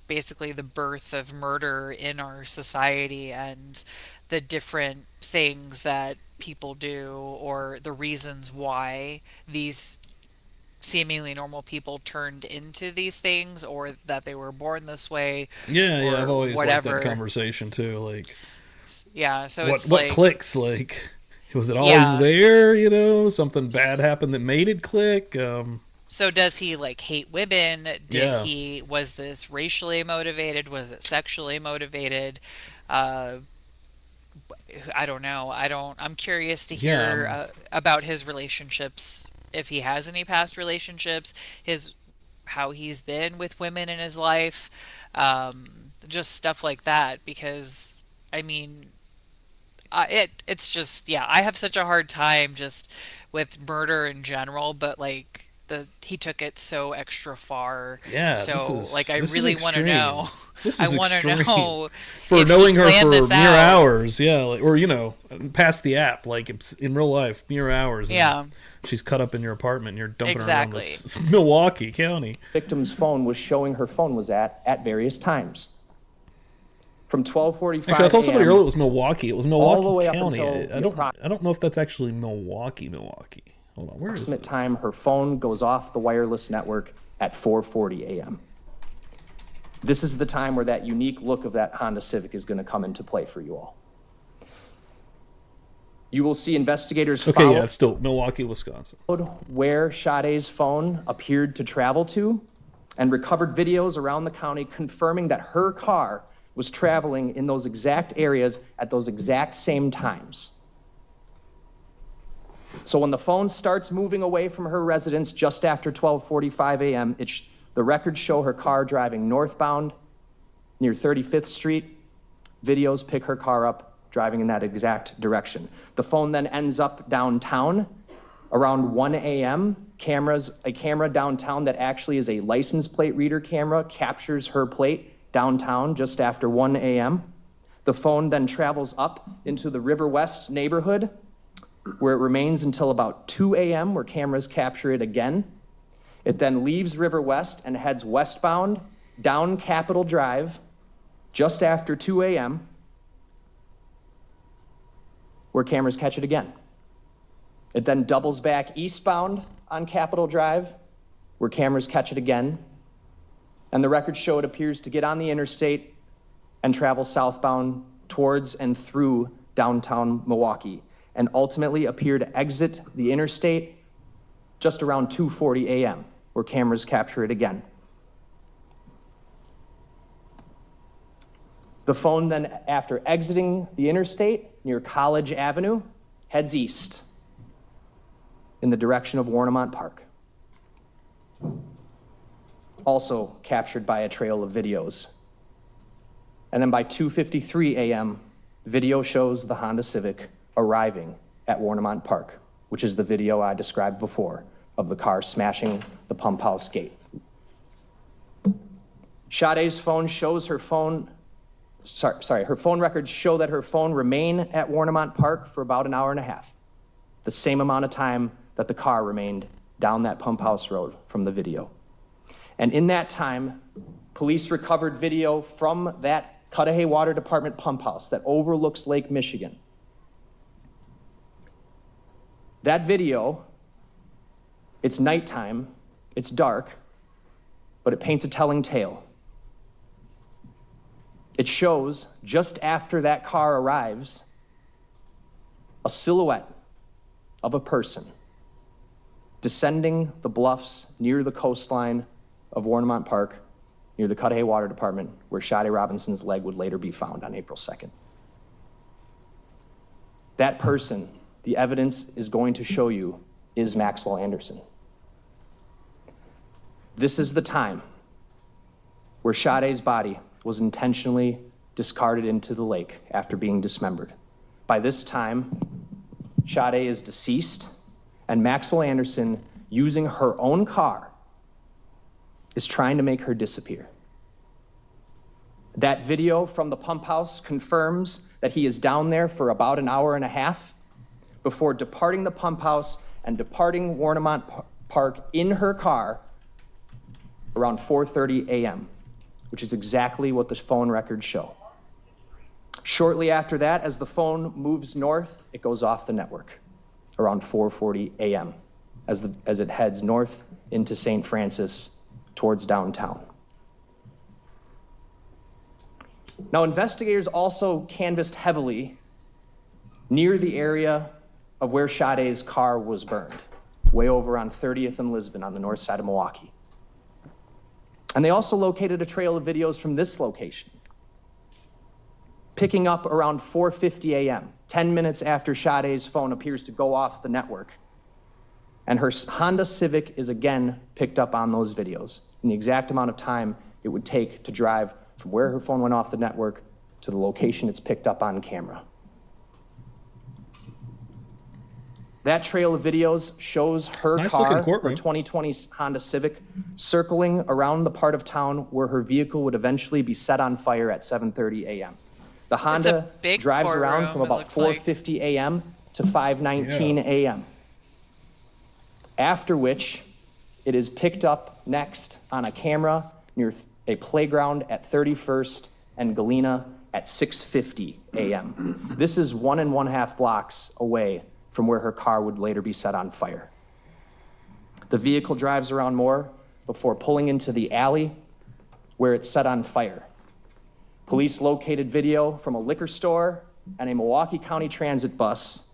basically the birth of murder in our society and the different things that people do or the reasons why these seemingly normal people turned into these things or that they were born this way. Yeah, I've always liked that conversation too. Like, yeah, so what clicks? Like, was it always there? Something bad happened that made it click. So does he like hate women? Was this racially motivated? Was it sexually motivated? I don't know. I'm curious to hear about his relationships. If he has any past relationships, how he's been with women in his life, just stuff like that. Because I mean, it's just I have such a hard time just with murder in general, but like he took it so extra far. Yeah. So I really want to know. I want to know for knowing her for mere hours. Yeah, or past the app, like in real life, mere hours. Yeah. She's cut up in your apartment and you're dumping her around this Milwaukee County. Victim's phone was showing her phone was at various times. from 12:45 Actually, I told somebody a.m. earlier it was Milwaukee. It was all the way Milwaukee up County. until I don't know if that's actually Milwaukee. Hold on, where is approximate this? time her phone goes off the wireless network at 4:40 a.m. This is the time where that unique look of that Honda Civic is going to come into play for you all. You will see investigators Okay, follow yeah, it's still Milwaukee, Wisconsin. where Sade's phone appeared to travel to and recovered videos around the county confirming that her car was traveling in those exact areas at those exact same times. So when the phone starts moving away from her residence just after 12:45 a.m., the records show her car driving northbound near 35th Street. Videos pick her car up driving in that exact direction. The phone then ends up downtown around 1 a.m. A camera downtown that actually is a license plate reader camera captures her plate downtown just after 1 a.m. The phone then travels up into the River West neighborhood where it remains until about 2 a.m. where cameras capture it again. It then leaves River West and heads westbound down Capitol Drive just after 2 a.m. where cameras catch it again. It then doubles back eastbound on Capitol Drive where cameras catch it again. And the records show it appears to get on the interstate and travel southbound towards and through downtown Milwaukee, and ultimately appear to exit the interstate just around 2:40 a.m., where cameras capture it again. The phone then, after exiting the interstate near College Avenue, heads east in the direction of Warnemont Park. Also captured by a trail of videos. And then by 2:53 a.m., video shows the Honda Civic arriving at Warnemont Park, which is the video I described before of the car smashing the pump house gate. Sade's phone shows her phone records show that her phone remained at Warnemont Park for about an hour and a half, the same amount of time that the car remained down that pump house road from the video. And in that time, police recovered video from that Cudahy Water Department pump house that overlooks Lake Michigan. That video, it's nighttime, it's dark, but it paints a telling tale. It shows, just after that car arrives, a silhouette of a person descending the bluffs near the coastline of Warnemont Park, near the Cudahy Water Department, where Sade Robinson's leg would later be found on April 2nd. That person, the evidence is going to show you, is Maxwell Anderson. This is the time where Sade's body was intentionally discarded into the lake after being dismembered. By this time, Sade is deceased, and Maxwell Anderson, using her own car, is trying to make her disappear. That video from the pump house confirms that he is down there for about an hour and a half before departing the pump house and departing Warnemont Park in her car around 4:30 a.m., which is exactly what the phone records show. Shortly after that, as the phone moves north, it goes off the network around 4:40 a.m. as it heads north into St. Francis towards downtown. Now, investigators also canvassed heavily near the area of where Sade's car was burned, way over on 30th and Lisbon on the north side of Milwaukee. And they also located a trail of videos from this location, picking up around 4:50 a.m., 10 minutes after Sade's phone appears to go off the network. And her Honda Civic is again picked up on those videos in the exact amount of time it would take to drive from where her phone went off the network to the location it's picked up on camera. That trail of videos shows her car, her 2020 Honda Civic, circling around the part of town where her vehicle would eventually be set on fire at 7:30 a.m. The Honda drives around from about 4:50 a.m. to 5:19 a.m. After which, it is picked up next on a camera near a playground at 31st and Galena at 6:50 a.m. This is 1.5 blocks away from where her car would later be set on fire. The vehicle drives around more before pulling into the alley where it's set on fire. Police located video from a liquor store and a Milwaukee County Transit bus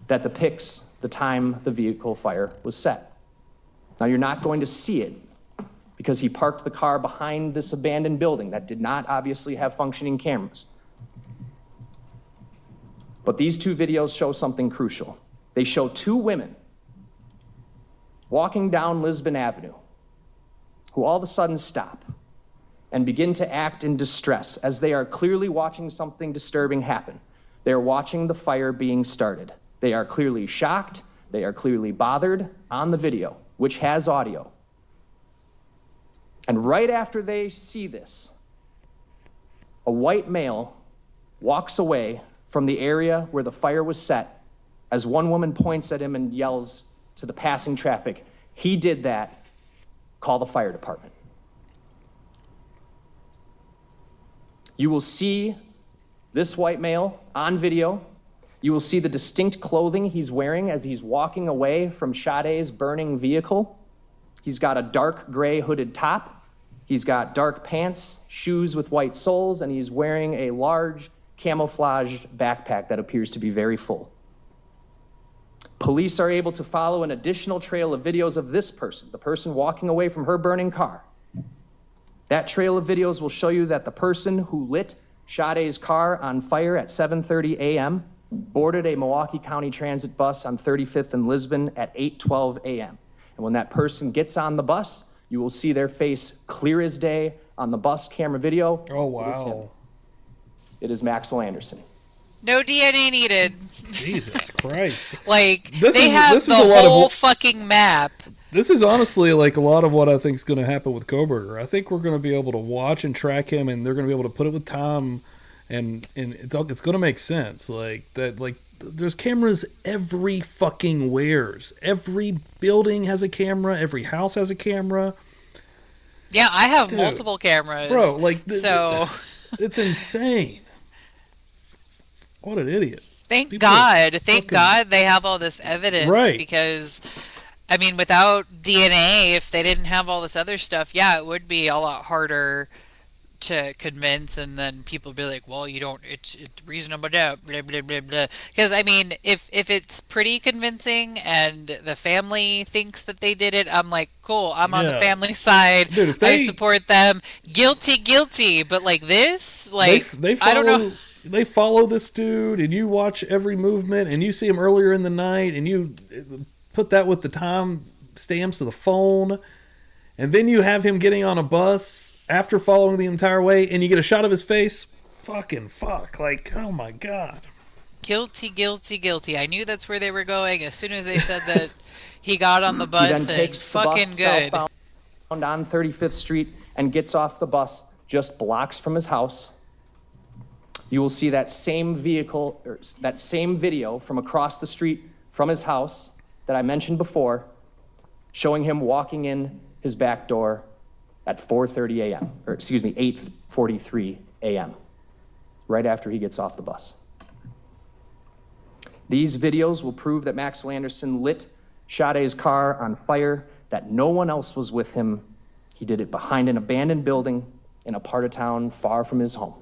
that depicts the time the vehicle fire was set. Now, you're not going to see it because he parked the car behind this abandoned building that did not obviously have functioning cameras. But these two videos show something crucial. They show two women walking down Lisbon Avenue who all of a sudden stop and begin to act in distress as they are clearly watching something disturbing happen. They are watching the fire being started. They are clearly shocked. They are clearly bothered on the video, which has audio. And right after they see this, a white male walks away from the area where the fire was set as one woman points at him and yells to the passing traffic, "He did that, call the fire department." You will see this white male on video. You will see the distinct clothing he's wearing as he's walking away from Sade's burning vehicle. He's got a dark gray hooded top. He's got dark pants, shoes with white soles, and he's wearing a large camouflaged backpack that appears to be very full. Police are able to follow an additional trail of videos of this person, the person walking away from her burning car. That trail of videos will show you that the person who lit Sade's car on fire at 7:30 a.m. boarded a Milwaukee County Transit bus on 35th and Lisbon at 8:12 a.m. And when that person gets on the bus, you will see their face clear as day on the bus camera video. Oh, wow. It is Maxwell Anderson. No DNA needed. Jesus Christ. Like, This they is- have this the is a lot of whole what- fucking map. This is honestly like a lot of what I think is going to happen with Koberger. I think we're going to be able to watch and track him, and they're going to be able to put it with Tom, and it's going to make sense. Like that, like there's cameras every fucking where's. Every building has a camera. Every house has a camera. Yeah, I have Dude. multiple cameras. Bro, like so it's insane. What an idiot. thank People are God fucking- they have all this evidence, Right. because I mean, without DNA, if they didn't have all this other stuff, yeah, it would be a lot harder to convince, and then people be like, well, you don't, it's reasonable doubt, blah, blah, blah, blah. Because, I mean, if it's pretty convincing and the family thinks that they did it, I'm like, cool, I'm on the Yeah. family side. Dude, if I they- support them. Guilty. But like this, like, they I don't know. follow. They follow this dude, and you watch every movement, and you see him earlier in the night, and you put that with the time stamps of the phone, and then you have him getting on a bus after following the entire way, and you get a shot of his face. Fucking fuck. Like, oh my God. Guilty. I knew that's where they were going as soon as they said that he got on the He bus, then and takes the fucking bus good. southbound on 35th Street and gets off the bus just blocks from his house. You will see that same vehicle, or that same video from across the street from his house that I mentioned before, showing him walking in his back door at 4:30 a.m., or excuse me, 8:43 a.m., right after he gets off the bus. These videos will prove that Maxwell Anderson lit Sade's car on fire, that no one else was with him. He did it behind an abandoned building in a part of town far from his home.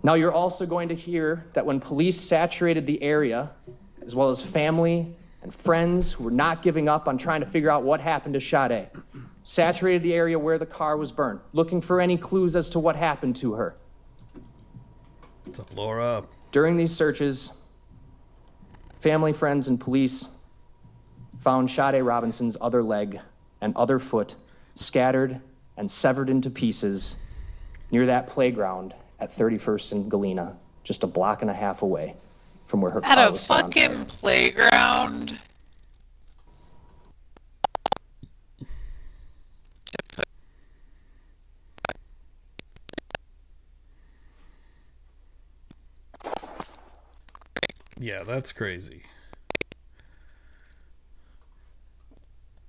Now, you're also going to hear that when police saturated the area, as well as family and friends who were not giving up on trying to figure out what happened to Sade, saturated the area where the car was burned, looking for any clues as to what happened to her. What's up, Laura? During these searches, family, friends, and police found Sade Robinson's other leg and other foot scattered and severed into pieces near that playground at 31st and Galena, just a block and a half away from where her At car a was set on fire. fucking playground. Yeah, that's crazy.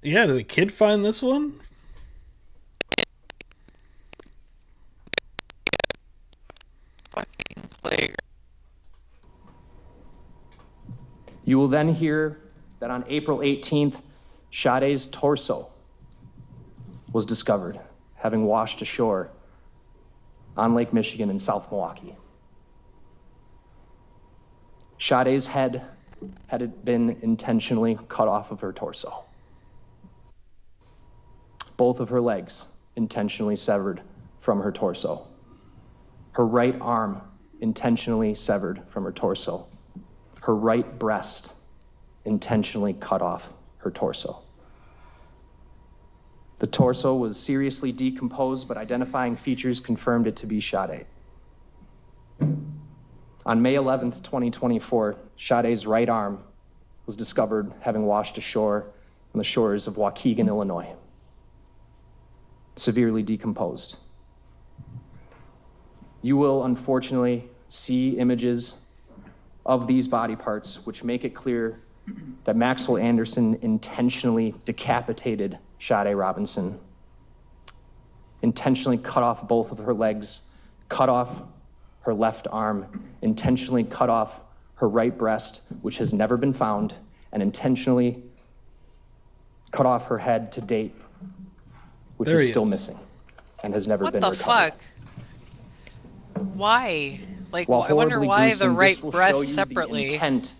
Yeah, did a kid find this one? You will then hear that on April 18th, Sade's torso was discovered, having washed ashore on Lake Michigan in South Milwaukee. Sade's head had been intentionally cut off of her torso. Both of her legs intentionally severed from her torso. Her right arm intentionally severed from her torso. Her right breast intentionally cut off her torso. The torso was seriously decomposed, but identifying features confirmed it to be Sade. On May 11th, 2024, Sade's right arm was discovered having washed ashore on the shores of Waukegan, Illinois, severely decomposed. You will unfortunately see images of these body parts which make it clear that Maxwell Anderson intentionally decapitated Sade Robinson, intentionally cut off both of her legs, cut off her left arm, intentionally cut off her right breast, which has never been found, and intentionally cut off her head to date, which is still missing and has never been recovered. What the fuck? Why? Like, While I wonder horribly why the gruesome, right this will show breast you separately. the intent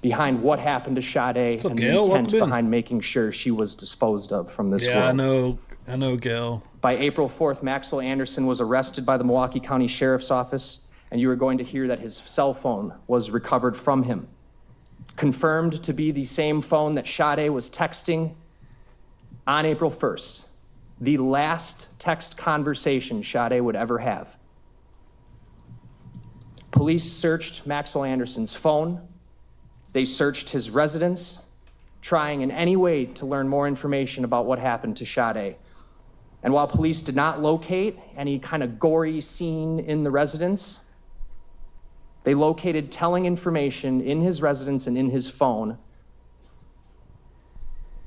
behind what happened to Sade and Gail? the intent Welcome in. behind making sure she was disposed of from this Yeah, world. I know, Gail. By April 4th, Maxwell Anderson was arrested by the Milwaukee County Sheriff's Office, and you are going to hear that his cell phone was recovered from him. Confirmed to be the same phone that Sade was texting on April 1st, the last text conversation Sade would ever have. Police searched Maxwell Anderson's phone. They searched his residence, trying in any way to learn more information about what happened to Sade. And while police did not locate any kind of gory scene in the residence, they located telling information in his residence and in his phone,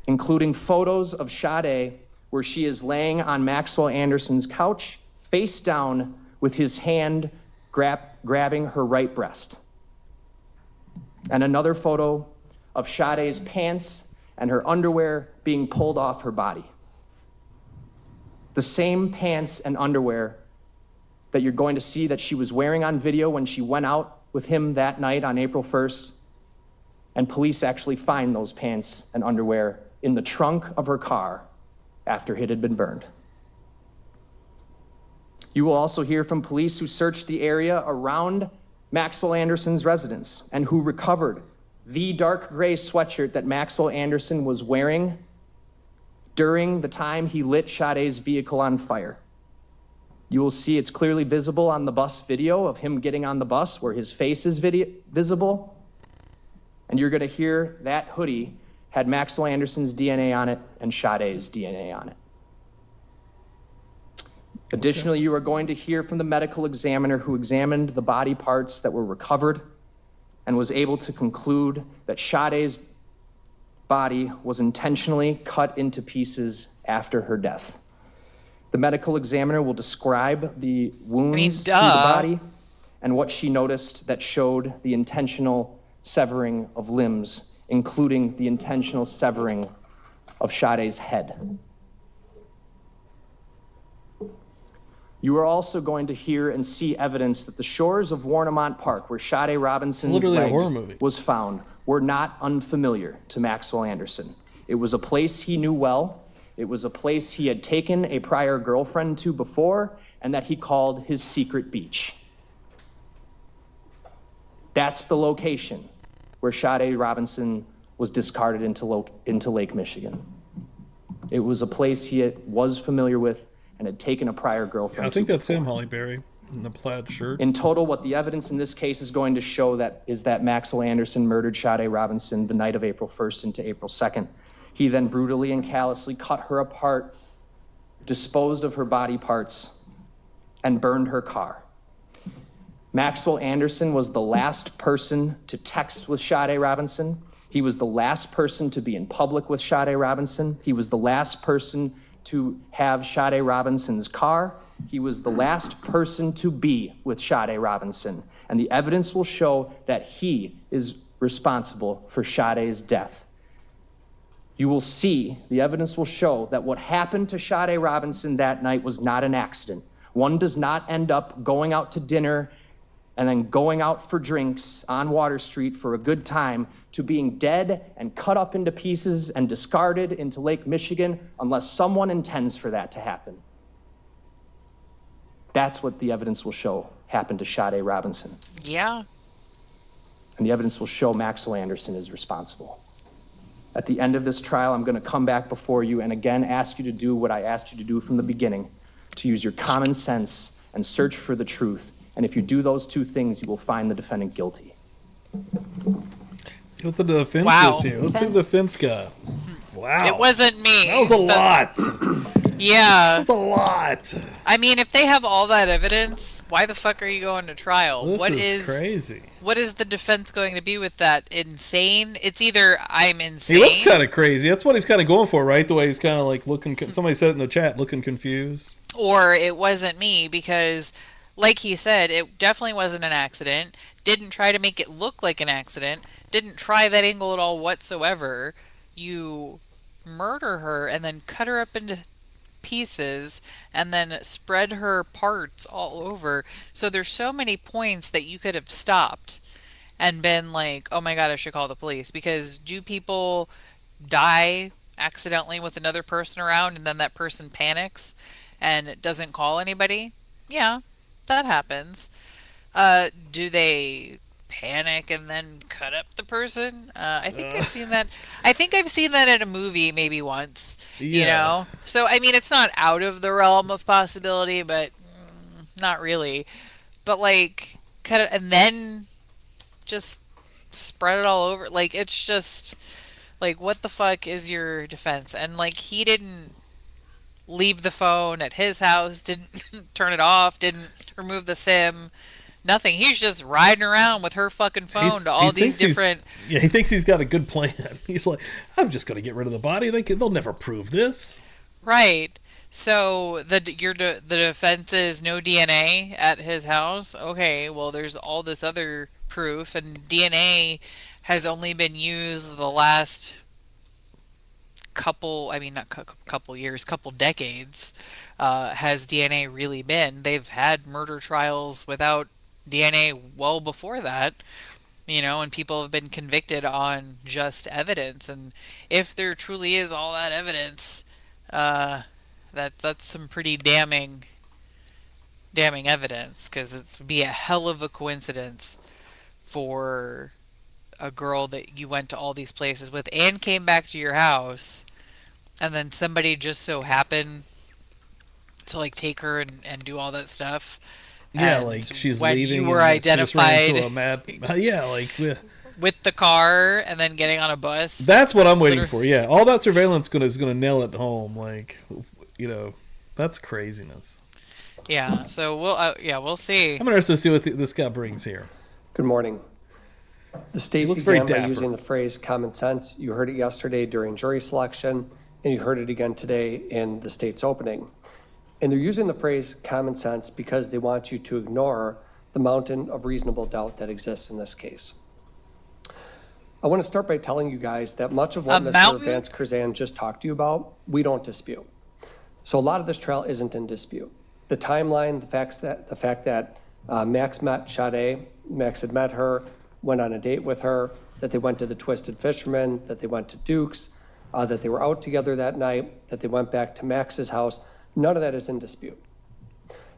including photos of Sade where she is laying on Maxwell Anderson's couch, face down, with his hand grabbing her right breast. And another photo of Sade's pants and her underwear being pulled off her body. The same pants and underwear that you're going to see that she was wearing on video when she went out with him that night on April 1st. And police actually find those pants and underwear in the trunk of her car after it had been burned. You will also hear from police who searched the area around Maxwell Anderson's residence and who recovered the dark gray sweatshirt that Maxwell Anderson was wearing during the time he lit Sade's vehicle on fire. You will see it's clearly visible on the bus video of him getting on the bus where his face is visible. And you're gonna hear that hoodie had Maxwell Anderson's DNA on it and Sade's DNA on it. Additionally, you are going to hear from the medical examiner who examined the body parts that were recovered and was able to conclude that Sade's body was intentionally cut into pieces after her death. The medical examiner will describe the wounds to the body and what she noticed that showed the intentional severing of limbs, including the intentional severing of Sade's head. You are also going to hear and see evidence that the shores of Warnemont Park, where Sade Robinson's leg was found, were not unfamiliar to Maxwell Anderson. It was a place he knew well. It was a place he had taken a prior girlfriend to before, and that he called his secret beach. That's the location where Sade Robinson was discarded into Lake Michigan. It was a place he was familiar with and had taken a prior girlfriend. I think that's him, Holly Berry, in the plaid shirt. In total, what the evidence in this case is going to show is that Maxwell Anderson murdered Sade Robinson the night of April 1st into April 2nd. He then brutally and callously cut her apart, disposed of her body parts, and burned her car. Maxwell Anderson was the last person to text with Sade Robinson. He was the last person to be in public with Sade Robinson. He was the last person to have Sade Robinson's car. He was the last person to be with Sade Robinson. And the evidence will show that he is responsible for Sade's death. You will see, the evidence will show that what happened to Sade Robinson that night was not an accident. One does not end up going out to dinner and then going out for drinks on Water Street for a good time to being dead and cut up into pieces and discarded into Lake Michigan unless someone intends for that to happen. That's what the evidence will show happened to Sade Robinson. Yeah. And the evidence will show Maxwell Anderson is responsible. At the end of this trial, I'm going to come back before you and again ask you to do what I asked you to do from the beginning, to use your common sense and search for the truth. And if you do those two things, you will find the defendant guilty. See what the defense Wow. is here. Let's see what the defense got. Wow. It wasn't me. That was a lot. Yeah. That's a lot. I mean, if they have all that evidence, why the fuck are you going to trial? This What is crazy. What is the defense going to be with that? Insane? It's either I'm insane. He looks kind of crazy. That's what he's kind of going for, right? The way he's kind of like looking. Somebody said it in the chat, looking confused. Or it wasn't me because, like he said, it definitely wasn't an accident. Didn't try to make it look like an accident. Didn't try that angle at all whatsoever. You murder her and then cut her up into pieces and then spread her parts all over. So there's so many points that you could have stopped and been like, oh my god, I should call the police. Because do people die accidentally with another person around and then that person panics and doesn't call anybody? Yeah, that happens. Do they panic and then cut up the person? I think I've seen that. I think I've seen that in a movie maybe once. You Yeah. know, so I mean, it's not out of the realm of possibility, but not really. But like, cut it and then just spread it all over. Like, it's just like, what the fuck is your defense? And like, he didn't leave the phone at his house, didn't turn it off, didn't remove the SIM. Nothing. He's just riding around with her fucking phone to all these different. Yeah, he thinks he's got a good plan. He's like, I'm just going to get rid of the body. They'll never prove this. Right. So the defense is no DNA at his house. Okay. Well, there's all this other proof, and DNA has only been used the last couple. I mean, not couple years, couple decades. Has DNA really been? They've had murder trials without DNA well before that, you know, and people have been convicted on just evidence. And if there truly is all that evidence, that's some pretty damning evidence, because it would be a hell of a coincidence for a girl that you went to all these places with and came back to your house, and then somebody just so happened to like take her and do all that stuff. Yeah, And like she's when leaving. you were and she just ran into identified yeah, like with the car and then getting on a bus. that's what I'm waiting for. Yeah, all that surveillance is gonna nail it home. Like, you know, that's craziness. Yeah, so we'll see. I'm interested to see what this guy brings here. Good morning. The state looks very began by dapper. using the phrase common sense. You heard it yesterday during jury selection, and you heard it again today in the state's opening. And they're using the phrase common sense because they want you to ignore the mountain of reasonable doubt that exists in this case. I want to start by telling you guys that much of what A Mr. mountain? Vance-Curzan just talked to you about, we don't dispute. So a lot of this trial isn't in dispute. The timeline, the fact that Max met Sade, Max had met her, went on a date with her, that they went to the Twisted Fisherman, that they went to Duke's, that they were out together that night, that they went back to Max's house, none of that is in dispute.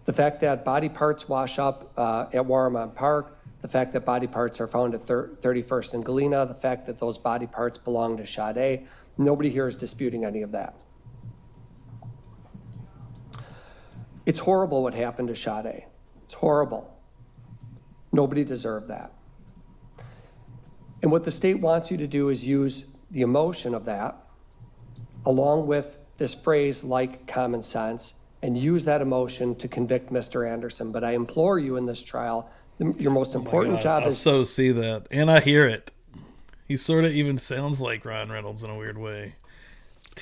The fact that body parts wash up at Warrimont Park, the fact that body parts are found at 31st and Galena, the fact that those body parts belong to Sade, nobody here is disputing any of that. It's horrible what happened to Sade. It's horrible. Nobody deserved that. And what the state wants you to do is use the emotion of that along with this phrase like common sense and use that emotion to convict Mr. Anderson. But I implore you in this trial, your most important job I is... so see that, and I hear it. He sort of even sounds like Ryan Reynolds in a weird way.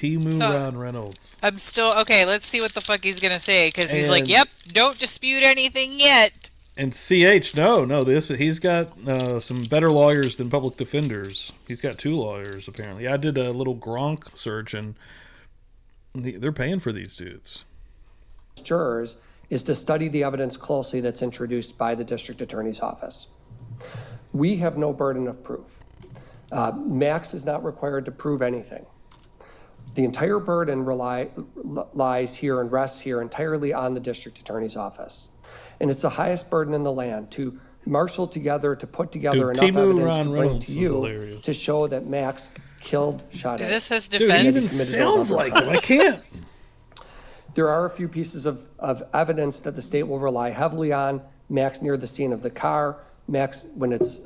Ryan Reynolds. I'm still okay. Let's see what the fuck he's gonna say, because he's And- like, "Yep, don't dispute anything yet." And CH, no, he's got some better lawyers than public defenders. He's got 2 lawyers, apparently. I did a little Gronk search, and they're paying for these dudes. Jurors is to study the evidence closely that's introduced by the district attorney's office. We have no burden of proof. Max is not required to prove anything. The entire burden lies here and rests here entirely on the district attorney's office. And it's the highest burden in the land to marshal together, to put together enough evidence to bring to you to show that Max killed Sade. Is this his Dude, he defense? even sounds like him. I can't. There are a few pieces of evidence that the state will rely heavily on. Max near the scene of the car, Max when it's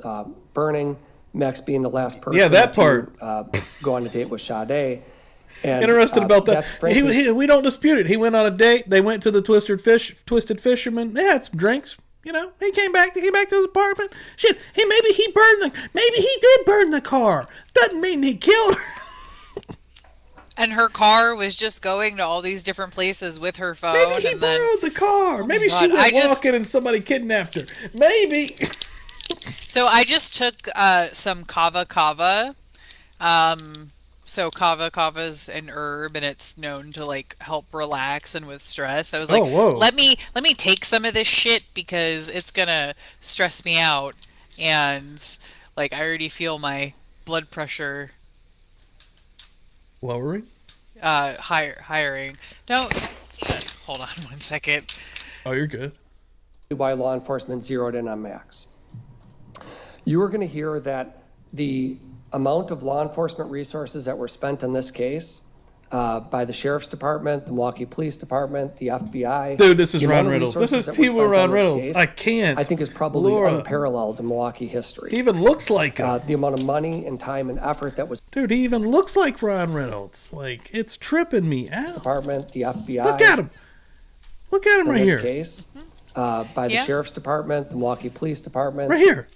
burning, Max being the last person that to go on a date with Sade. And, Interested about that. frankly, We don't dispute it. He went on a date. They went to the Twisted Fisherman. They had some drinks. You know, he came back to his apartment. Shit, maybe he did burn the car. Doesn't mean he killed her. And her car was just going to all these different places with her phone. Maybe he and then, borrowed the car. Maybe she God, went walking and somebody kidnapped her. Maybe. So I just took some kava. So kava's an herb, and it's known to like help relax and with stress. I was like, let me take some of this shit because it's gonna stress me out, and like I already feel my blood pressure lowering. Hiring. No, hold on one second. Oh, you're good. Why law enforcement zeroed in on Max. You are going to hear that the amount of law enforcement resources that were spent on this case by the Sheriff's Department, the Milwaukee Police Department, the FBI. Dude, this is Ron Reynolds. This is T.W. Ron Reynolds. Case, I can't. I think is probably unparalleled in Milwaukee history. He even looks like him. The amount of money and time and effort that was. Dude, he even looks like Ron Reynolds. Like, it's tripping me out. Department, the FBI. Look at him. Look at him right here. Case, by the Sheriff's Department, the Milwaukee Police Department. Right here.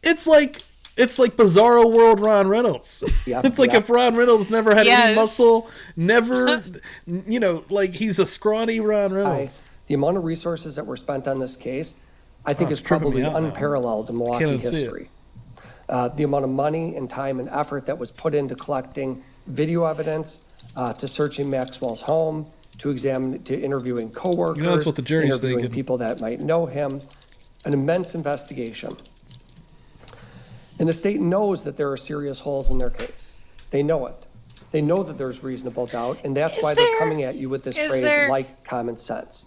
It's like Bizarro World Ron Reynolds. It's like if Ron Reynolds never had any muscle, never, like he's a scrawny Ron Reynolds. The amount of resources that were spent on this case, I think is probably unparalleled in Milwaukee history. The amount of money and time and effort that was put into collecting video evidence, to searching Maxwell's home, to interviewing coworkers, that's what the jury's interviewing thinking. people that might know him, an immense investigation. And the state knows that there are serious holes in their case. They know it. They know that there's reasonable doubt, and that's why they're coming at you with this phrase like common sense.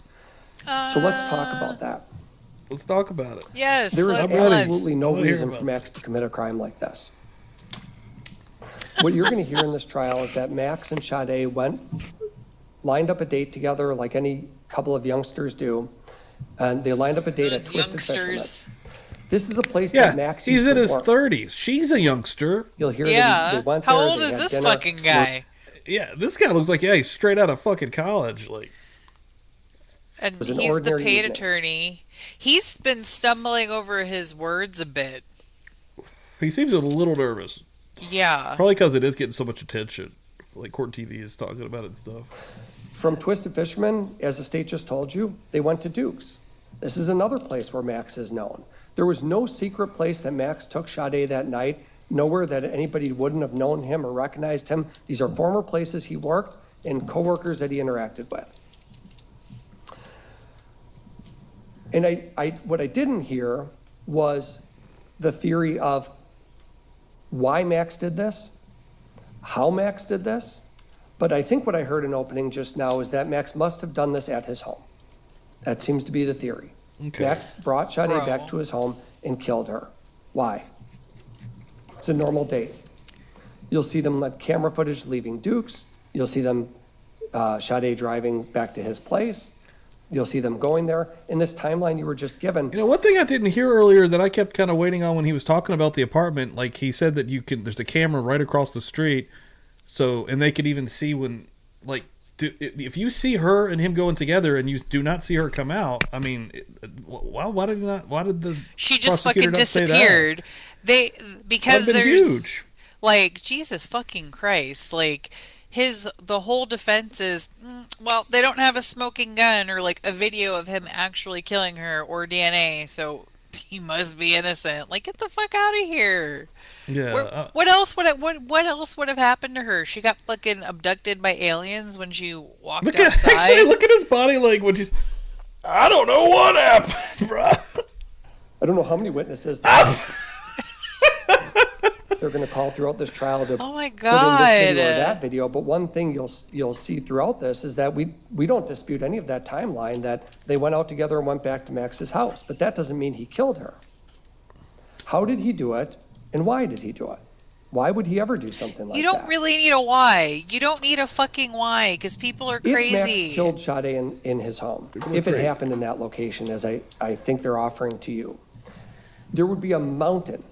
So let's talk about that. Let's talk about it. Yes, there is absolutely no I'll reason for Max to commit a crime like this. What you're going to hear in this trial is that Max and Sade lined up a date together like any couple of youngsters do, and they lined up a date at Twisted Fisherman. This is a place that Max he's used in to his work. 30s. She's a youngster. You'll hear that they went there. How old is this fucking guy? Yeah, this guy looks like he's straight out of fucking college. Like, and he's the paid attorney. He's been stumbling over his words a bit. He seems a little nervous. Yeah. Probably because it is getting so much attention. Like Court TV is talking about it and stuff. From Twisted Fisherman, as the state just told you, they went to Duke's. This is another place where Max is known. There was no secret place that Max took Sade that night, nowhere that anybody wouldn't have known him or recognized him. These are former places he worked and coworkers that he interacted with. And what I didn't hear was the theory of why Max did this, how Max did this, but I think what I heard in opening just now is that Max must have done this at his home. That seems to be the theory. Okay. Max brought Sade back to his home and killed her. Why? It's a normal date. You'll see them on camera footage leaving Duke's. You'll see them, Sade driving back to his place. You'll see them going there. In this timeline you were just given. One thing I didn't hear earlier that I kept kind of waiting on when he was talking about the apartment, like he said that there's a camera right across the street, and they could even see when, like, if you see her and him going together and you do not see her come out, I mean, why did the she just fucking disappeared? Because there's huge. Like, Jesus fucking Christ, like the whole defense is, well, they don't have a smoking gun or like a video of him actually killing her or DNA, so he must be innocent. Like, get the fuck out of here. Yeah. What else would what else would have happened to her? She got fucking abducted by aliens when she walked outside. Actually, look at his body language. He's, I don't know what happened, bro. I don't know how many witnesses they're going to call throughout this trial to Oh my put in God. this video or that video. But one thing you'll see throughout this is that we don't dispute any of that timeline, that they went out together and went back to Max's house. But that doesn't mean he killed her. How did he do it, and why did he do it? Why would he ever do something like that? You don't really need a why. You don't need a fucking why, because people are crazy. If Max killed Sade in his home, if it happened in that location, as I think they're offering to you, there would be a mountain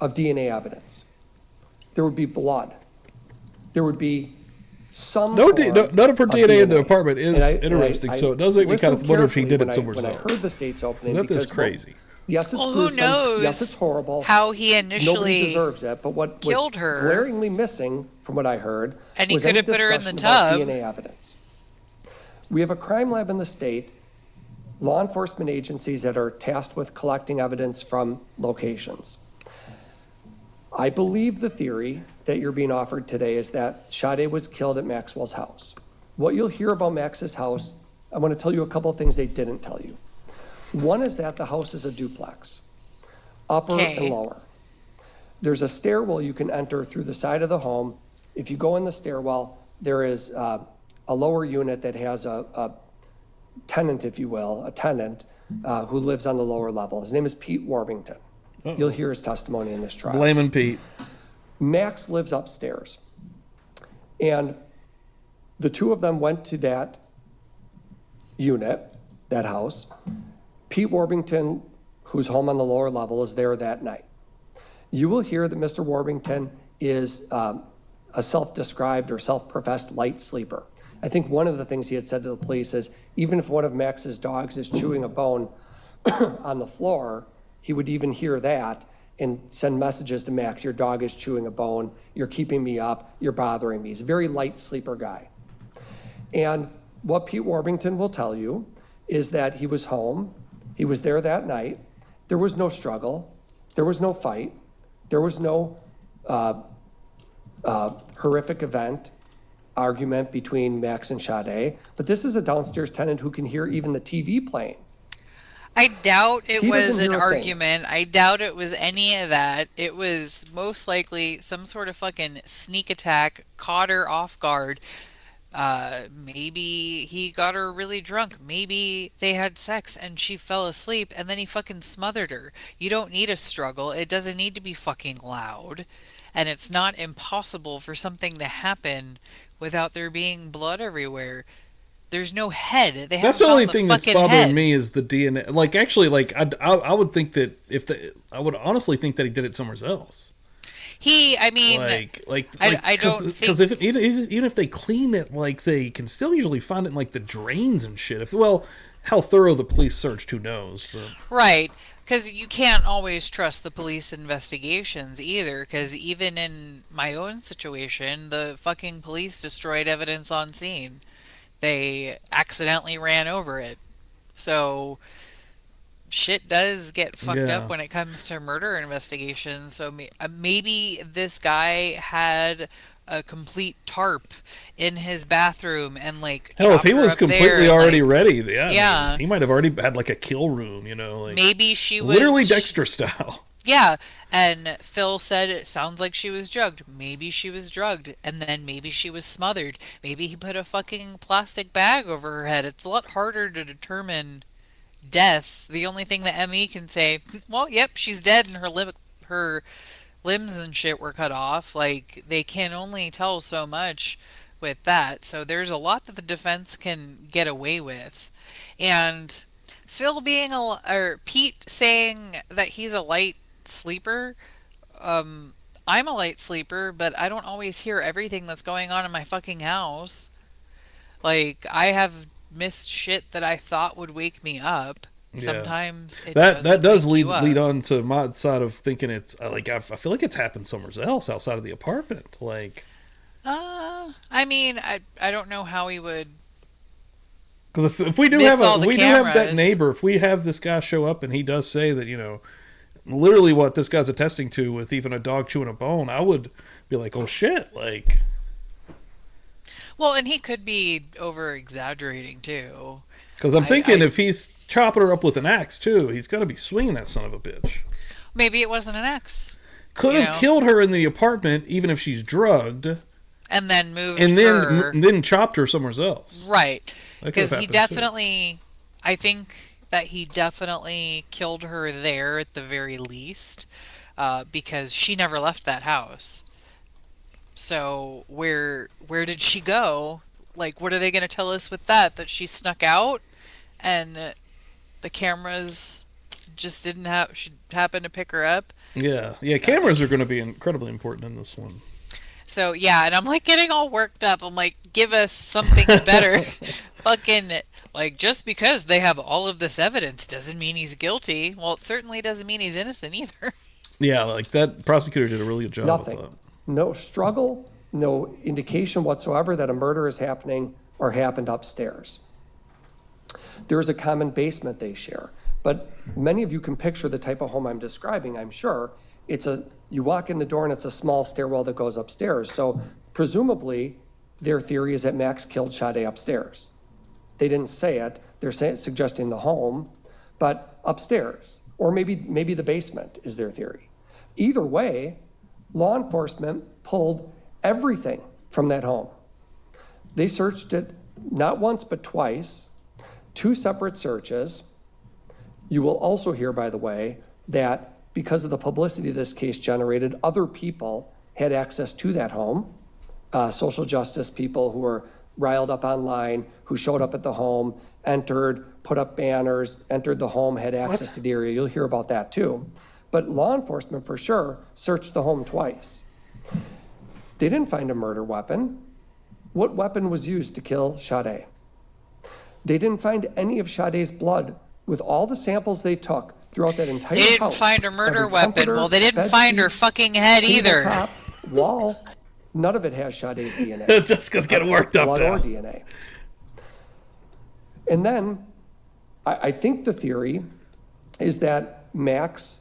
of DNA evidence. There would be blood. There would be some None of her DNA in the apartment is And interesting, so it does make me kind of wonder if he did it somewhere when else. I heard the state's opening, That is because, crazy. Yes, it's Well, who gruesome. knows Yes, it's horrible. how he Nobody initially deserves it. But what killed was her. glaringly missing, from what I heard, And he was could any have put her in the discussion about tub. DNA evidence. We have a crime lab in the state, law enforcement agencies that are tasked with collecting evidence from locations. I believe the theory that you're being offered today is that Sade was killed at Maxwell's house. What you'll hear about Max's house, I want to tell you a couple of things they didn't tell you. One is that the house is a duplex, upper Okay. and lower. There's a stairwell you can enter through the side of the home. If you go in the stairwell, there is a lower unit that has a tenant, if you will, who lives on the lower level. His name is Pete Warbington. You'll hear his testimony in this trial. Blaming Pete. Max lives upstairs. And the two of them went to that unit, that house. Pete Warbington, who's home on the lower level, is there that night. You will hear that Mr. Warbington is a self-described or self-professed light sleeper. I think one of the things he had said to the police is, even if one of Max's dogs is chewing a bone on the floor, he would even hear that and send messages to Max, your dog is chewing a bone, you're keeping me up, you're bothering me. He's a very light sleeper guy. And what Pete Warbington will tell you is that he was home, he was there that night, there was no struggle, there was no fight, there was no horrific event, argument between Max and Sade, but this is a downstairs tenant who can hear even the TV playing. I doubt it He was doesn't an hear a thing. argument. I doubt it was any of that. It was most likely some sort of fucking sneak attack, caught her off guard. Maybe he got her really drunk. Maybe they had sex and she fell asleep and then he fucking smothered her. You don't need a struggle. It doesn't need to be fucking loud. And it's not impossible for something to happen without there being blood everywhere. There's no head. They That's haven't the only found thing that's fucking bothering head. me is the DNA. Like, actually, like I would think that I would honestly think that he did it somewhere else. I mean, I don't think... Because even if they clean it, like, they can still usually find it in, like, the drains and shit. How thorough the police searched, who knows? But. Right. Because you can't always trust the police investigations either. Because even in my own situation, the fucking police destroyed evidence on scene. They accidentally ran over it. So shit does get fucked up when it comes to murder investigations. So maybe this guy had a complete tarp in his bathroom and like Hell, if chopped he her was up there completely and, already like, ready, yeah, I mean, he might have already had like a kill room, like maybe she was literally Dexter style. Yeah, and Phil said it sounds like she was drugged. Maybe she was drugged, and then maybe she was smothered. Maybe he put a fucking plastic bag over her head. It's a lot harder to determine death. The only thing that ME can say, well, yep, she's dead, and her limbs and shit were cut off. Like, they can only tell so much with that. So there's a lot that the defense can get away with. And Phil or Pete saying that he's a light sleeper. I'm a light sleeper, but I don't always hear everything that's going on in my fucking house. Like, I have missed shit that I thought would wake me up. Yeah. Sometimes it that does wake lead you up. on to my side of thinking it's like I feel like it's happened somewhere else outside of the apartment. Like, I mean, I don't know how he would Because if we do miss have all the that cameras. neighbor, if we have this guy show up and he does say that, you know, literally what this guy's attesting to with even a dog chewing a bone, I would be like, oh shit, like. Well, and he could be over exaggerating too. Because I'm thinking if he's chopping her up with an axe too, he's got to be swinging that son of a bitch. Maybe it wasn't an axe. Could have killed her in the apartment, even if she's drugged, and then moved and her. then chopped her somewhere else. Right. That could have Because he happened, definitely, I think that he definitely killed her there at the very least, because she never left that house. So where did she go? Like, what are they going to tell us with that? That she snuck out, and the cameras just didn't have. She happened to pick her up. Yeah. Cameras are going to be incredibly important in this one. So yeah, and I'm like getting all worked up. I'm like, give us something better. Fucking, like, just because they have all of this evidence doesn't mean he's guilty. Well, it certainly doesn't mean he's innocent either. Yeah, like that prosecutor did a really good job Nothing. with that. No struggle, no indication whatsoever that a murder is happening or happened upstairs. There is a common basement they share, but many of you can picture the type of home I'm describing, I'm sure. You walk in the door and it's a small stairwell that goes upstairs. So presumably their theory is that Max killed Sade upstairs. They didn't say it, they're suggesting the home, but upstairs, or maybe the basement is their theory. Either way, law enforcement pulled everything from that home. They searched it not once, but twice, 2 separate searches. You will also hear, by the way, that because of the publicity this case generated, other people had access to that home. Social justice people who were riled up online, who showed up at the home, entered, put up banners, entered the home, had access to the area. You'll hear about that too. But law enforcement, for sure, searched the home twice. They didn't find a murder weapon. What weapon was used to kill Sade? They didn't find any of Sade's blood with all the samples they took throughout that entire house. They didn't find her murder Every weapon. comforter, Well, they didn't bed find her sheet, fucking head either. tabletop, wall, none of it has Sade's DNA. Jessica's getting worked up Blood now. or DNA. And then I think the theory is that Max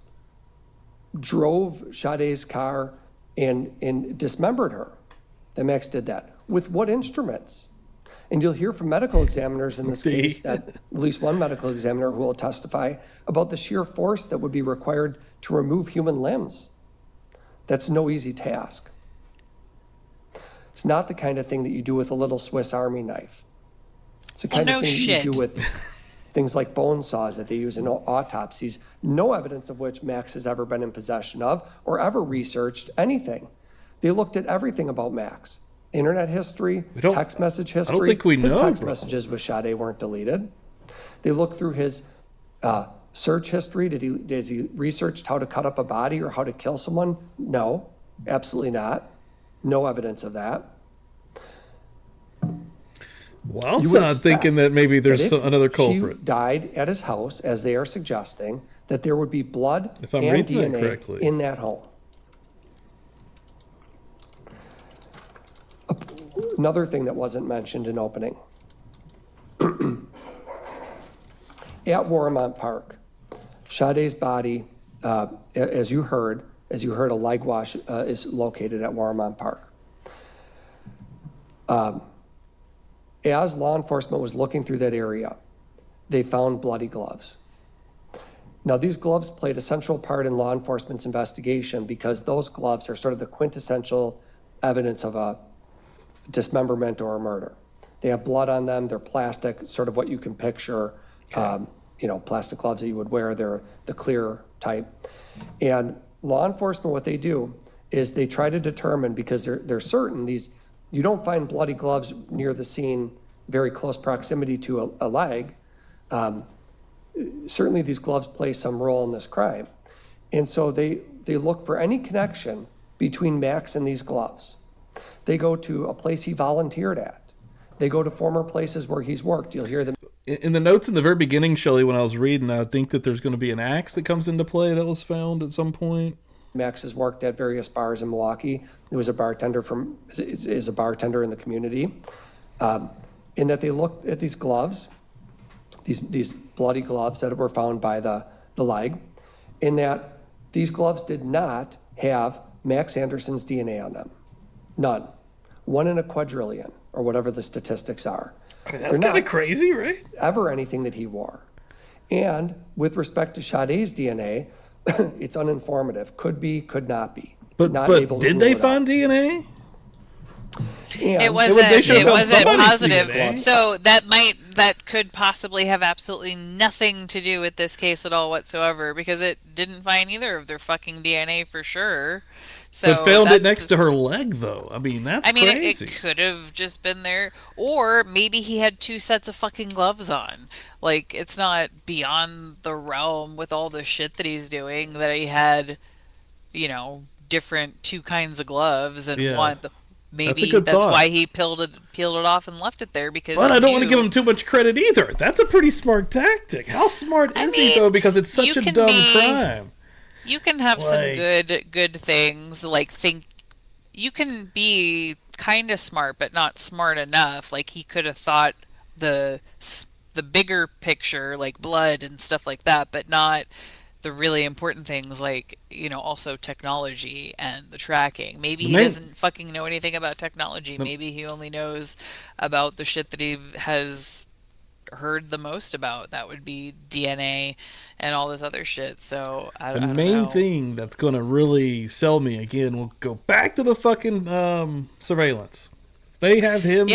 drove Sade's car and dismembered her. That Max did that. With what instruments? And you'll hear from medical examiners in this case that at least one medical examiner who will testify about the sheer force that would be required to remove human limbs. That's no easy task. It's not the kind of thing that you do with a little Swiss Army knife. It's the kind of thing that you do with things like bone saws that they use in autopsies, no evidence of which Max has ever been in possession of or ever researched anything. They looked at everything about Max. Internet history, text message history. I don't think we know, his text bro. messages with Sade weren't deleted. They looked through his search history. Has he researched how to cut up a body or how to kill someone? No, absolutely not. No evidence of that. Well, it's not thinking that maybe there's another culprit. She died at his house, as they are suggesting, that there would be blood If I'm and reading that DNA correctly. in that home. Another thing that wasn't mentioned in opening. At Warmont Park, Sade's body, as you heard, a leg wash is located at Warmont Park. As law enforcement was looking through that area, they found bloody gloves. Now, these gloves played a central part in law enforcement's investigation because those gloves are sort of the quintessential evidence of a dismemberment or a murder. They have blood on them, they're plastic, sort of what you can picture, plastic gloves that you would wear, they're the clear type. And law enforcement, what they do is they try to determine, because they're certain you don't find bloody gloves near the scene, very close proximity to a leg. Certainly these gloves play some role in this crime. And so they look for any connection between Max and these gloves. They go to a place he volunteered at. They go to former places where he's worked. You'll hear them. In the notes in the very beginning, Shelley, when I was reading, I think that there's going to be an axe that comes into play that was found at some point. Max has worked at various bars in Milwaukee. He was a bartender is a bartender in the community. In that they looked at these gloves, these bloody gloves that were found by the leg, in that these gloves did not have Max Anderson's DNA on them. None. 1 in a quadrillion, or whatever the statistics are. I mean, that's kind of crazy, right? Ever anything that he wore. And with respect to Sade's DNA, it's uninformative. Could be, could not be. But did they find DNA? And It wasn't positive. DNA. So that could possibly have absolutely nothing to do with this case at all whatsoever, because it didn't find either of their fucking DNA for sure. So But found it next to her leg, though. I mean, that's crazy. It could have just been there. Or maybe he had 2 sets of fucking gloves on. Like, it's not beyond the realm with all the shit that he's doing that he had, different 2 kinds of gloves and Yeah. Maybe that's that's thought. why he peeled it off and left it there, because But I don't want to give him too much credit either. That's a pretty smart tactic. How smart is he, though? Because it's such a dumb crime. You can have some good things, you can be kind of smart, but not smart enough. Like, he could have thought the bigger picture, like blood and stuff like that, but not the really important things, like, also technology and the tracking. Maybe he doesn't fucking know anything about technology. Maybe he only knows about the shit that he has heard the most about. That would be DNA and all this other shit. So I don't know. The main thing that's going to really sell me again, we'll go back to the fucking surveillance. If they have him,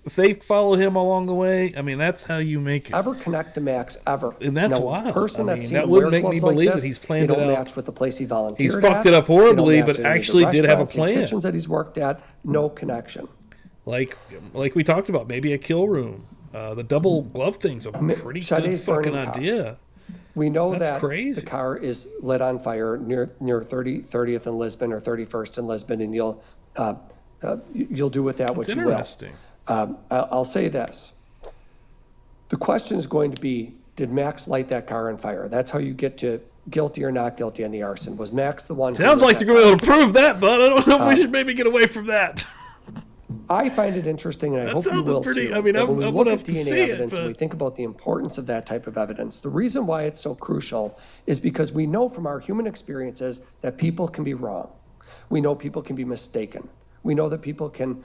if they follow him along the way, I mean, that's how you make it. Ever connect to Max, ever. And that's now, wild. Person I mean, that would make me believe that he's planned it out. Match with the place he volunteered He's fucked it up horribly, but actually did have a plan. Kitchens that he's worked at, no connection. Like we talked about, maybe a kill room. The double glove thing's a pretty good fucking idea. We know That's crazy. The car is lit on fire near 30th and Lisbon, or 31st and Lisbon, and you'll do with that what you will. Interesting. I'll say this. The question is going to be, did Max light that car on fire? That's how you get to guilty or not guilty on the arson. Was Max the one? Sounds like they're going to be able to prove that, but I don't know if we should maybe get away from that. I find it interesting, and I hope you will too. I mean, when we I look would at have to DNA see evidence it, and we but think about the importance of that type of evidence, the reason why it's so crucial is because we know from our human experiences that people can be wrong. We know people can be mistaken. We know that people can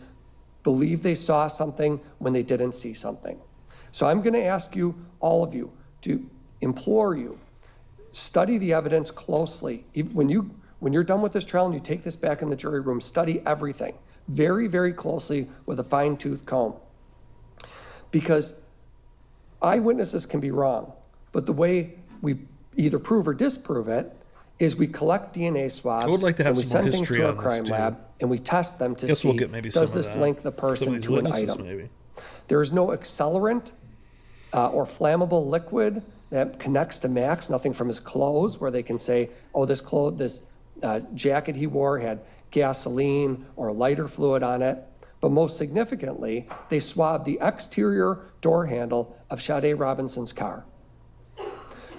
believe they saw something when they didn't see something. So I'm going to ask you, all of you, to implore you, study the evidence closely. When you're done with this trial and you take this back in the jury room, study everything very, very closely with a fine-tooth comb. Because eyewitnesses can be wrong, but the way we either prove or disprove it is we collect DNA swabs, I would like to have and we some more send things history to a on this, crime too. lab, and we test them to Guess see, we'll get maybe some does of this that. link the Some of person these to an witnesses, item? maybe. There is no accelerant or flammable liquid that connects to Max, nothing from his clothes where they can say, oh, this jacket he wore had gasoline or lighter fluid on it. But most significantly, they swabbed the exterior door handle of Sade Robinson's car.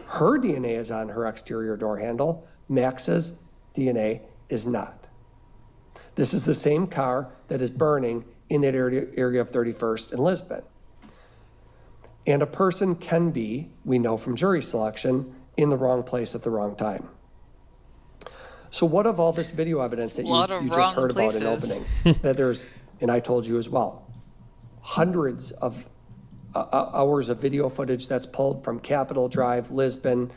Her DNA is on her exterior door handle. Max's DNA is not. This is the same car that is burning in that area of 31st and Lisbon. And a person can be, we know from jury selection, in the wrong place at the wrong time. So what of all this video evidence that you just heard about in opening? That there's, and I told you as well, hundreds of hours of video footage that's pulled from Capitol Drive, Lisbon.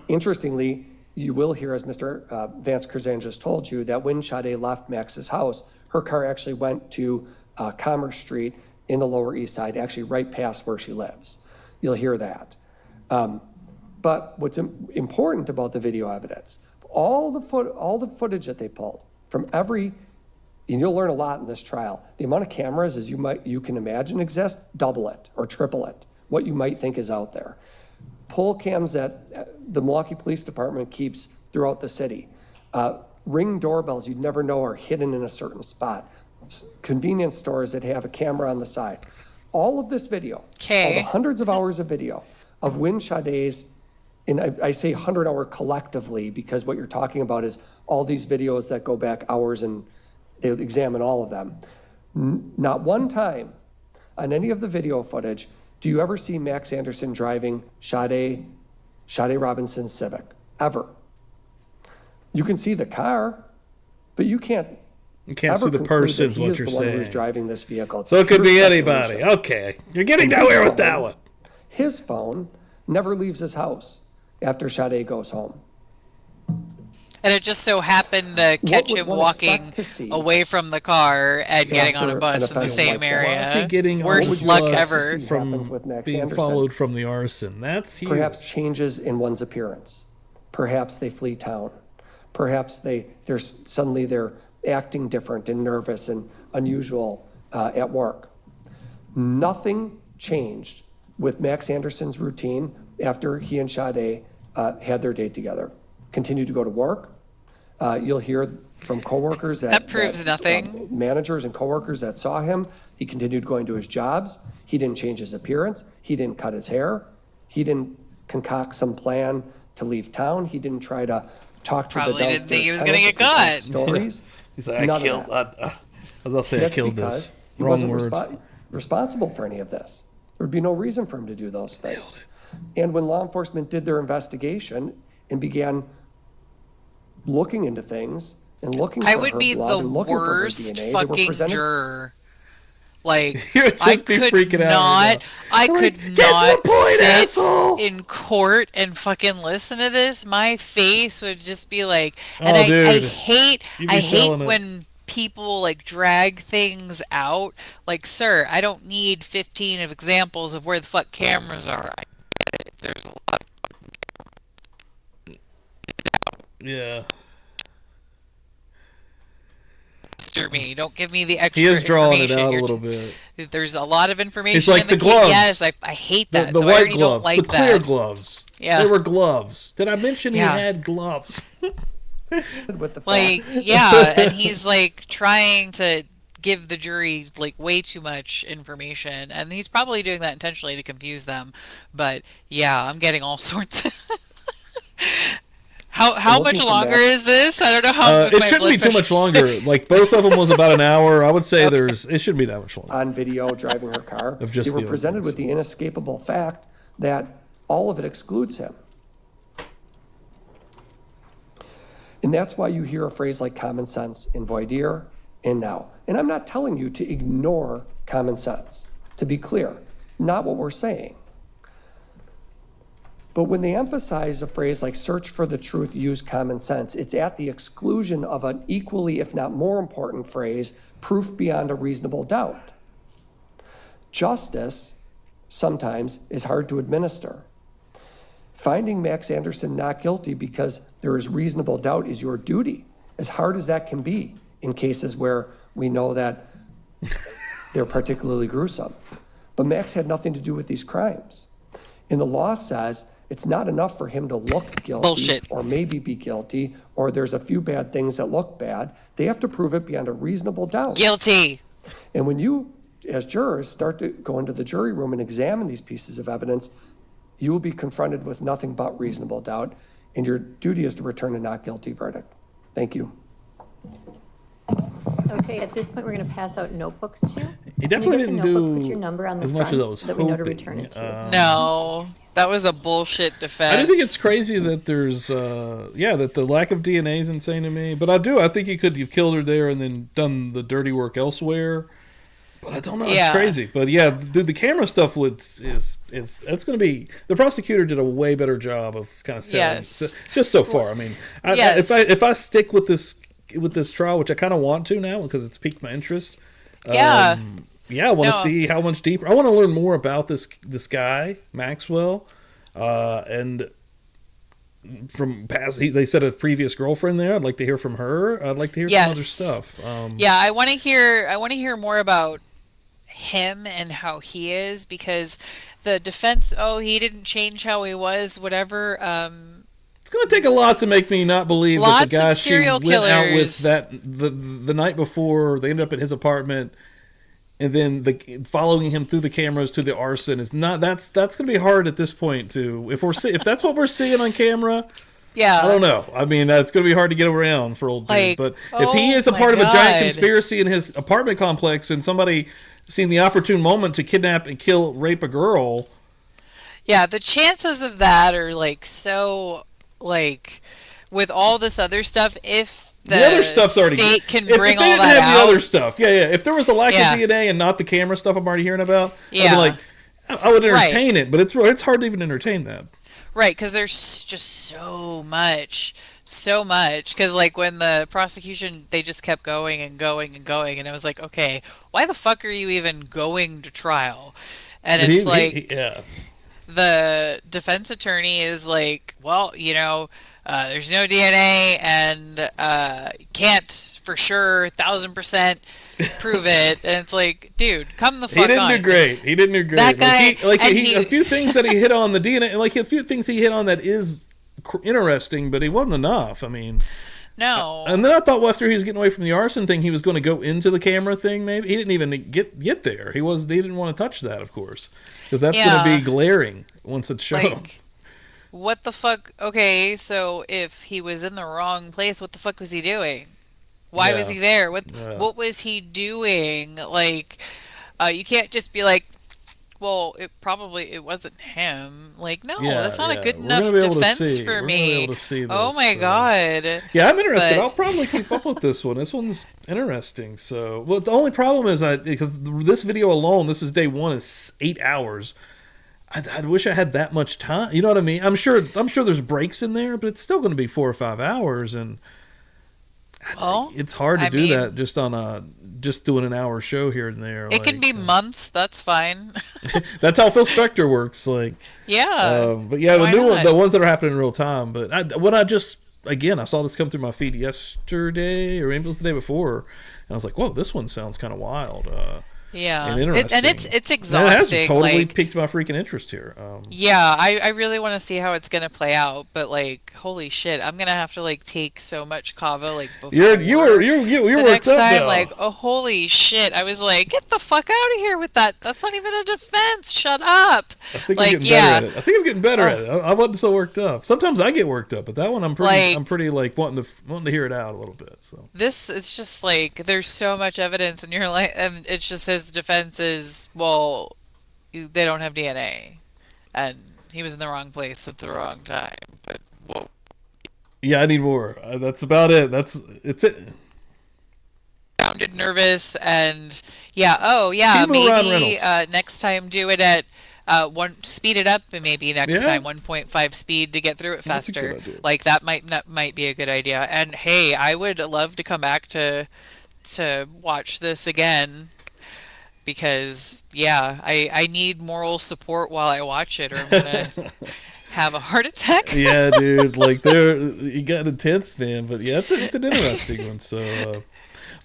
Interestingly, you will hear, as Mr. Vance-Curzan just told you, that when Sade left Max's house, her car actually went to Commerce Street in the Lower East Side, actually right past where she lives. You'll hear that. But what's important about the video evidence, all the footage that they pulled from every, and you'll learn a lot in this trial, the amount of cameras as you can imagine exist, double it or triple it, what you might think is out there. Pull cams that the Milwaukee Police Department keeps throughout the city. Ring doorbells you'd never know are hidden in a certain spot. Convenience stores that have a camera on the side. All of this video, all the hundreds of hours of video of when Sade's and I say 100-hour collectively because what you're talking about is all these videos that go back hours and they examine all of them. Not one time on any of the video footage do you ever see Max Anderson driving Sade Robinson's Civic, ever. You can see the car, but you can't see the person, is what you're saying. Who's driving this vehicle. So it could be anybody. Okay. You're getting nowhere with that one. His phone never leaves his house after Sade goes home. And it just so happened to catch him walking away from the car and getting on a bus in the same area. Why is he getting worst luck ever from being followed from the arson? That's huge. Perhaps changes in one's appearance. Perhaps they flee town. Perhaps they're acting different and nervous and unusual at work. Nothing changed with Max Anderson's routine after he and Sade had their date together. Continued to go to work. You'll hear from coworkers that proves nothing. Managers and coworkers that saw him. He continued going to his jobs. He didn't change his appearance. He didn't cut his hair. He didn't concoct some plan to leave town. He didn't try to talk to Probably the didn't think he was going to get caught. Stories. He's like, I killed I killed this. He wasn't responsible for any of this. There would be no reason for him to do those things. And when law enforcement did their investigation and began looking into things and looking for I would be the worst DNA, fucking juror. Like, I could not sit in court and fucking listen to this. My face would just be like, and I hate when people like drag things out. Like, sir, I don't need 15 of examples of where the fuck cameras are. There's a lot of yeah. Me. Don't give me the extra. He is drawing it information. out a little bit. There's a lot of information. It's like in the gloves. Yes, I hate that. The so white gloves, don't like the clear that. gloves. Yeah, they were gloves. Did I mention he had gloves? Like, yeah, and he's like trying to give the jury like way too much information, and he's probably doing that intentionally to confuse them. But yeah, I'm getting all sorts. How much longer is this? I don't know how. It shouldn't be too much longer. Like both of them was about an hour. I would say it shouldn't be that much longer. On video driving her car, of just they were presented with the inescapable fact that all of it excludes him. And that's why you hear a phrase like common sense in voir dire and now. And I'm not telling you to ignore common sense. To be clear, not what we're saying. But when they emphasize a phrase like search for the truth, use common sense, it's at the exclusion of an equally, if not more important phrase, proof beyond a reasonable doubt. Justice sometimes is hard to administer. Finding Max Anderson not guilty because there is reasonable doubt is your duty, as hard as that can be in cases where we know that they're particularly gruesome. But Max had nothing to do with these crimes. And the law says it's not enough for him to look guilty or maybe be guilty, or there's a few bad things that look bad. They have to prove it beyond a reasonable doubt. Guilty. And when you, as jurors, start to go into the jury room and examine these pieces of evidence, you will be confronted with nothing but reasonable doubt, and your duty is to return a not guilty verdict. Thank you. Okay, at this point, we're going to pass out notebooks to you. He definitely didn't do put your number on the as much as I was so that hoping. we know to return it to. No, that was a bullshit defense. I do think it's crazy that there's, that the lack of DNA is insane to me. But I think you've killed her there and then done the dirty work elsewhere. But I don't know. It's crazy. But yeah, the camera stuff it's going to be. The prosecutor did a way better job of kind of selling just so far. I mean, if I stick with this trial, which I kind of want to now because it's piqued my interest. I want to see how much deeper. I want to learn more about this guy Maxwell, and from past. They said a previous girlfriend there. I'd like to hear from her. I'd like to hear some other stuff. I want to hear more about him and how he is, because the defense. Oh, he didn't change how he was. Whatever. It's going to take a lot to make me not believe that the guy she went out with killers. the night before, they ended up at his apartment, and then following him through the cameras to the arson is not. That's going to be hard at this point to if that's what we're seeing on camera. Yeah. I don't know. I mean, that's going to be hard to get around for old dude. But if he is a part of a giant conspiracy in his apartment complex and somebody seeing the opportune moment to kidnap and rape a girl. Yeah, the chances of that are like so like with all this other stuff, if the other stuff's state already can if bring they all didn't that have out. the other stuff. Yeah. If there was a lack of DNA and not the camera stuff I'm already hearing about, I'd be like, I would entertain it, but it's hard to even entertain that. Right, because there's just so much. Because like when the prosecution, they just kept going and going and going, and I was like, okay, why the fuck are you even going to trial? And it's the defense attorney is like, well, there's no DNA and can't for sure 1,000% prove it. And it's like, dude, come the fuck on. He didn't do great. That guy, a few things that he hit on the DNA, like a few things he hit on that is interesting, but he wasn't enough. I mean, no. And then I thought, well, after he was getting away from the arson thing, he was going to go into the camera thing. Maybe he didn't even get there. He didn't want to touch that, of course, because that's going to be glaring once it's shown. Like, what the fuck? Okay, so if he was in the wrong place, what the fuck was he doing? Why was he there? What was he doing? Like, you can't just be like, well, it wasn't him. Like, no, that's not a good enough defense for me. Oh my god. Yeah, I'm interested. I'll probably keep up with this one. This one's interesting. So, well, the only problem is because this video alone, this is day one, is 8 hours. I wish I had that much time. You know what I mean? I'm sure there's breaks in there, but it's still going to be 4 or 5 hours, and it's hard to do that just doing an hour show here and there. It can be months. That's fine. That's how Phil Spector works. Like, but yeah, the ones that are happening in real time. But I saw this come through my feed yesterday, or maybe it was the day before, and I was like, whoa, this one sounds kind of wild. And interesting. And it's exhausting. And it has totally piqued my freaking interest here. I really want to see how it's gonna play out, but like, holy shit, I'm gonna have to like take so much kava like before. You were the next time, now. like, oh holy shit, I was like, get the fuck out of here with that. That's not even a defense. Shut up. I think I'm getting better at it. I think I'm getting better at it. I wasn't so worked up. Sometimes I get worked up, but that one I'm pretty like wanting to hear it out a little bit. So this is just like, there's so much evidence, and you're like, and it's just his defense is, well, they don't have DNA, and he was in the wrong place at the wrong time. But whoa. Yeah, I need more. That's about it. It's it. Sounded nervous, and maybe next time do it at speed it up, and maybe next time 1.5 speed to get through it faster. Like that might be a good idea. And hey, I would love to come back to watch this again. Because, I need moral support while I watch it, or I'm going to have a heart attack. Yeah, dude. Like, you got intense, man. But, yeah, it's an interesting one. So,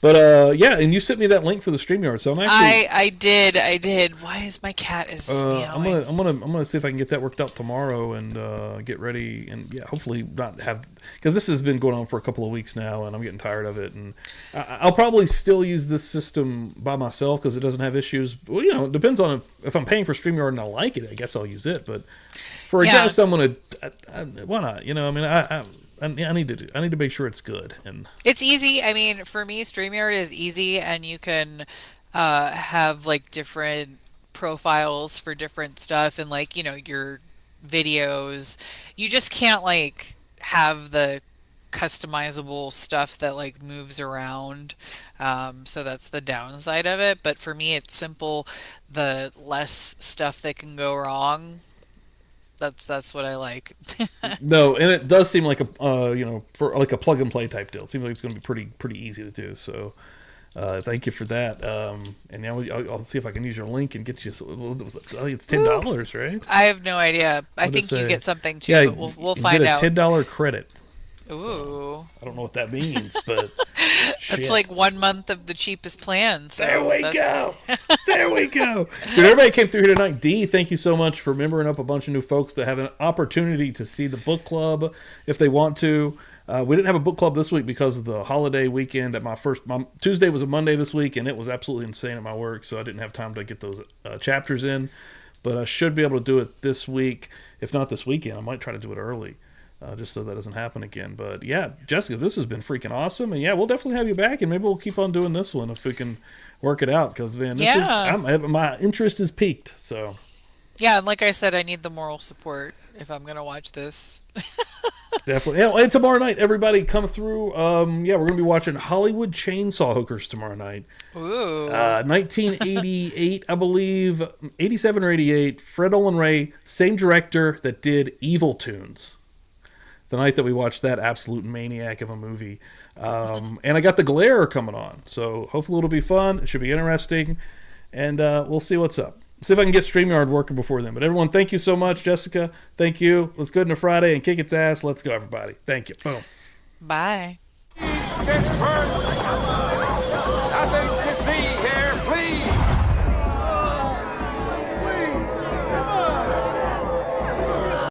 and you sent me that link for the StreamYard. So I'm actually... I did. Why is my cat meowing? I'm gonna see if I can get that worked out tomorrow and get ready. And, hopefully not have... Because this has been going on for a couple of weeks now, and I'm getting tired of it. And I'll probably still use this system by myself because it doesn't have issues. Well, it depends on if I'm paying for StreamYard and I like it, I guess I'll use it. But for a guest, I'm gonna... why not? I need to make sure it's good. And it's easy. I mean, for me, StreamYard is easy, and you can have like different profiles for different stuff, and like your videos. You just can't like have the customizable stuff that like moves around. So that's the downside of it. But for me, it's simple. The less stuff that can go wrong. That's what I like. No, and it does seem like for like a plug and play type deal. It seems like it's going to be pretty easy to do. So, thank you for that. And now I'll see if I can use your link and get you. It's $10, right? I have no idea. I think you get something too. Yeah, but we'll find out. Get a $10 credit. Ooh. So, I don't know what that means, but That's like 1 month of the cheapest plan. So There we go. There we go. Dude, everybody came through here tonight. Dee, thank you so much for remembering up a bunch of new folks that have an opportunity to see the book club if they want to. We didn't have a book club this week because of the holiday weekend. My Tuesday was a Monday this week, and it was absolutely insane at my work, so I didn't have time to get those chapters in. But I should be able to do it this week. If not this weekend, I might try to do it early. Just so that doesn't happen again. But yeah, Jessica, this has been freaking awesome. And yeah, we'll definitely have you back, and maybe we'll keep on doing this one if we can work it out. Because, man, my interest is peaked. So yeah, and like I said, I need the moral support if I'm going to watch this. Definitely. Yeah, and tomorrow night, everybody come through. We're going to be watching Hollywood Chainsaw Hookers tomorrow night. Ooh. 1988, I believe, 87 or 88. Fred Olen Ray, same director that did Evil Tunes. The night that we watched that absolute maniac of a movie. And I got The Glare coming on. So hopefully it'll be fun. It should be interesting. And we'll see what's up. See if I can get StreamYard working before then. But everyone, thank you so much. Jessica, thank you. Let's go into Friday and kick its ass. Let's go, everybody. Thank you. Boom. Bye. This hurts.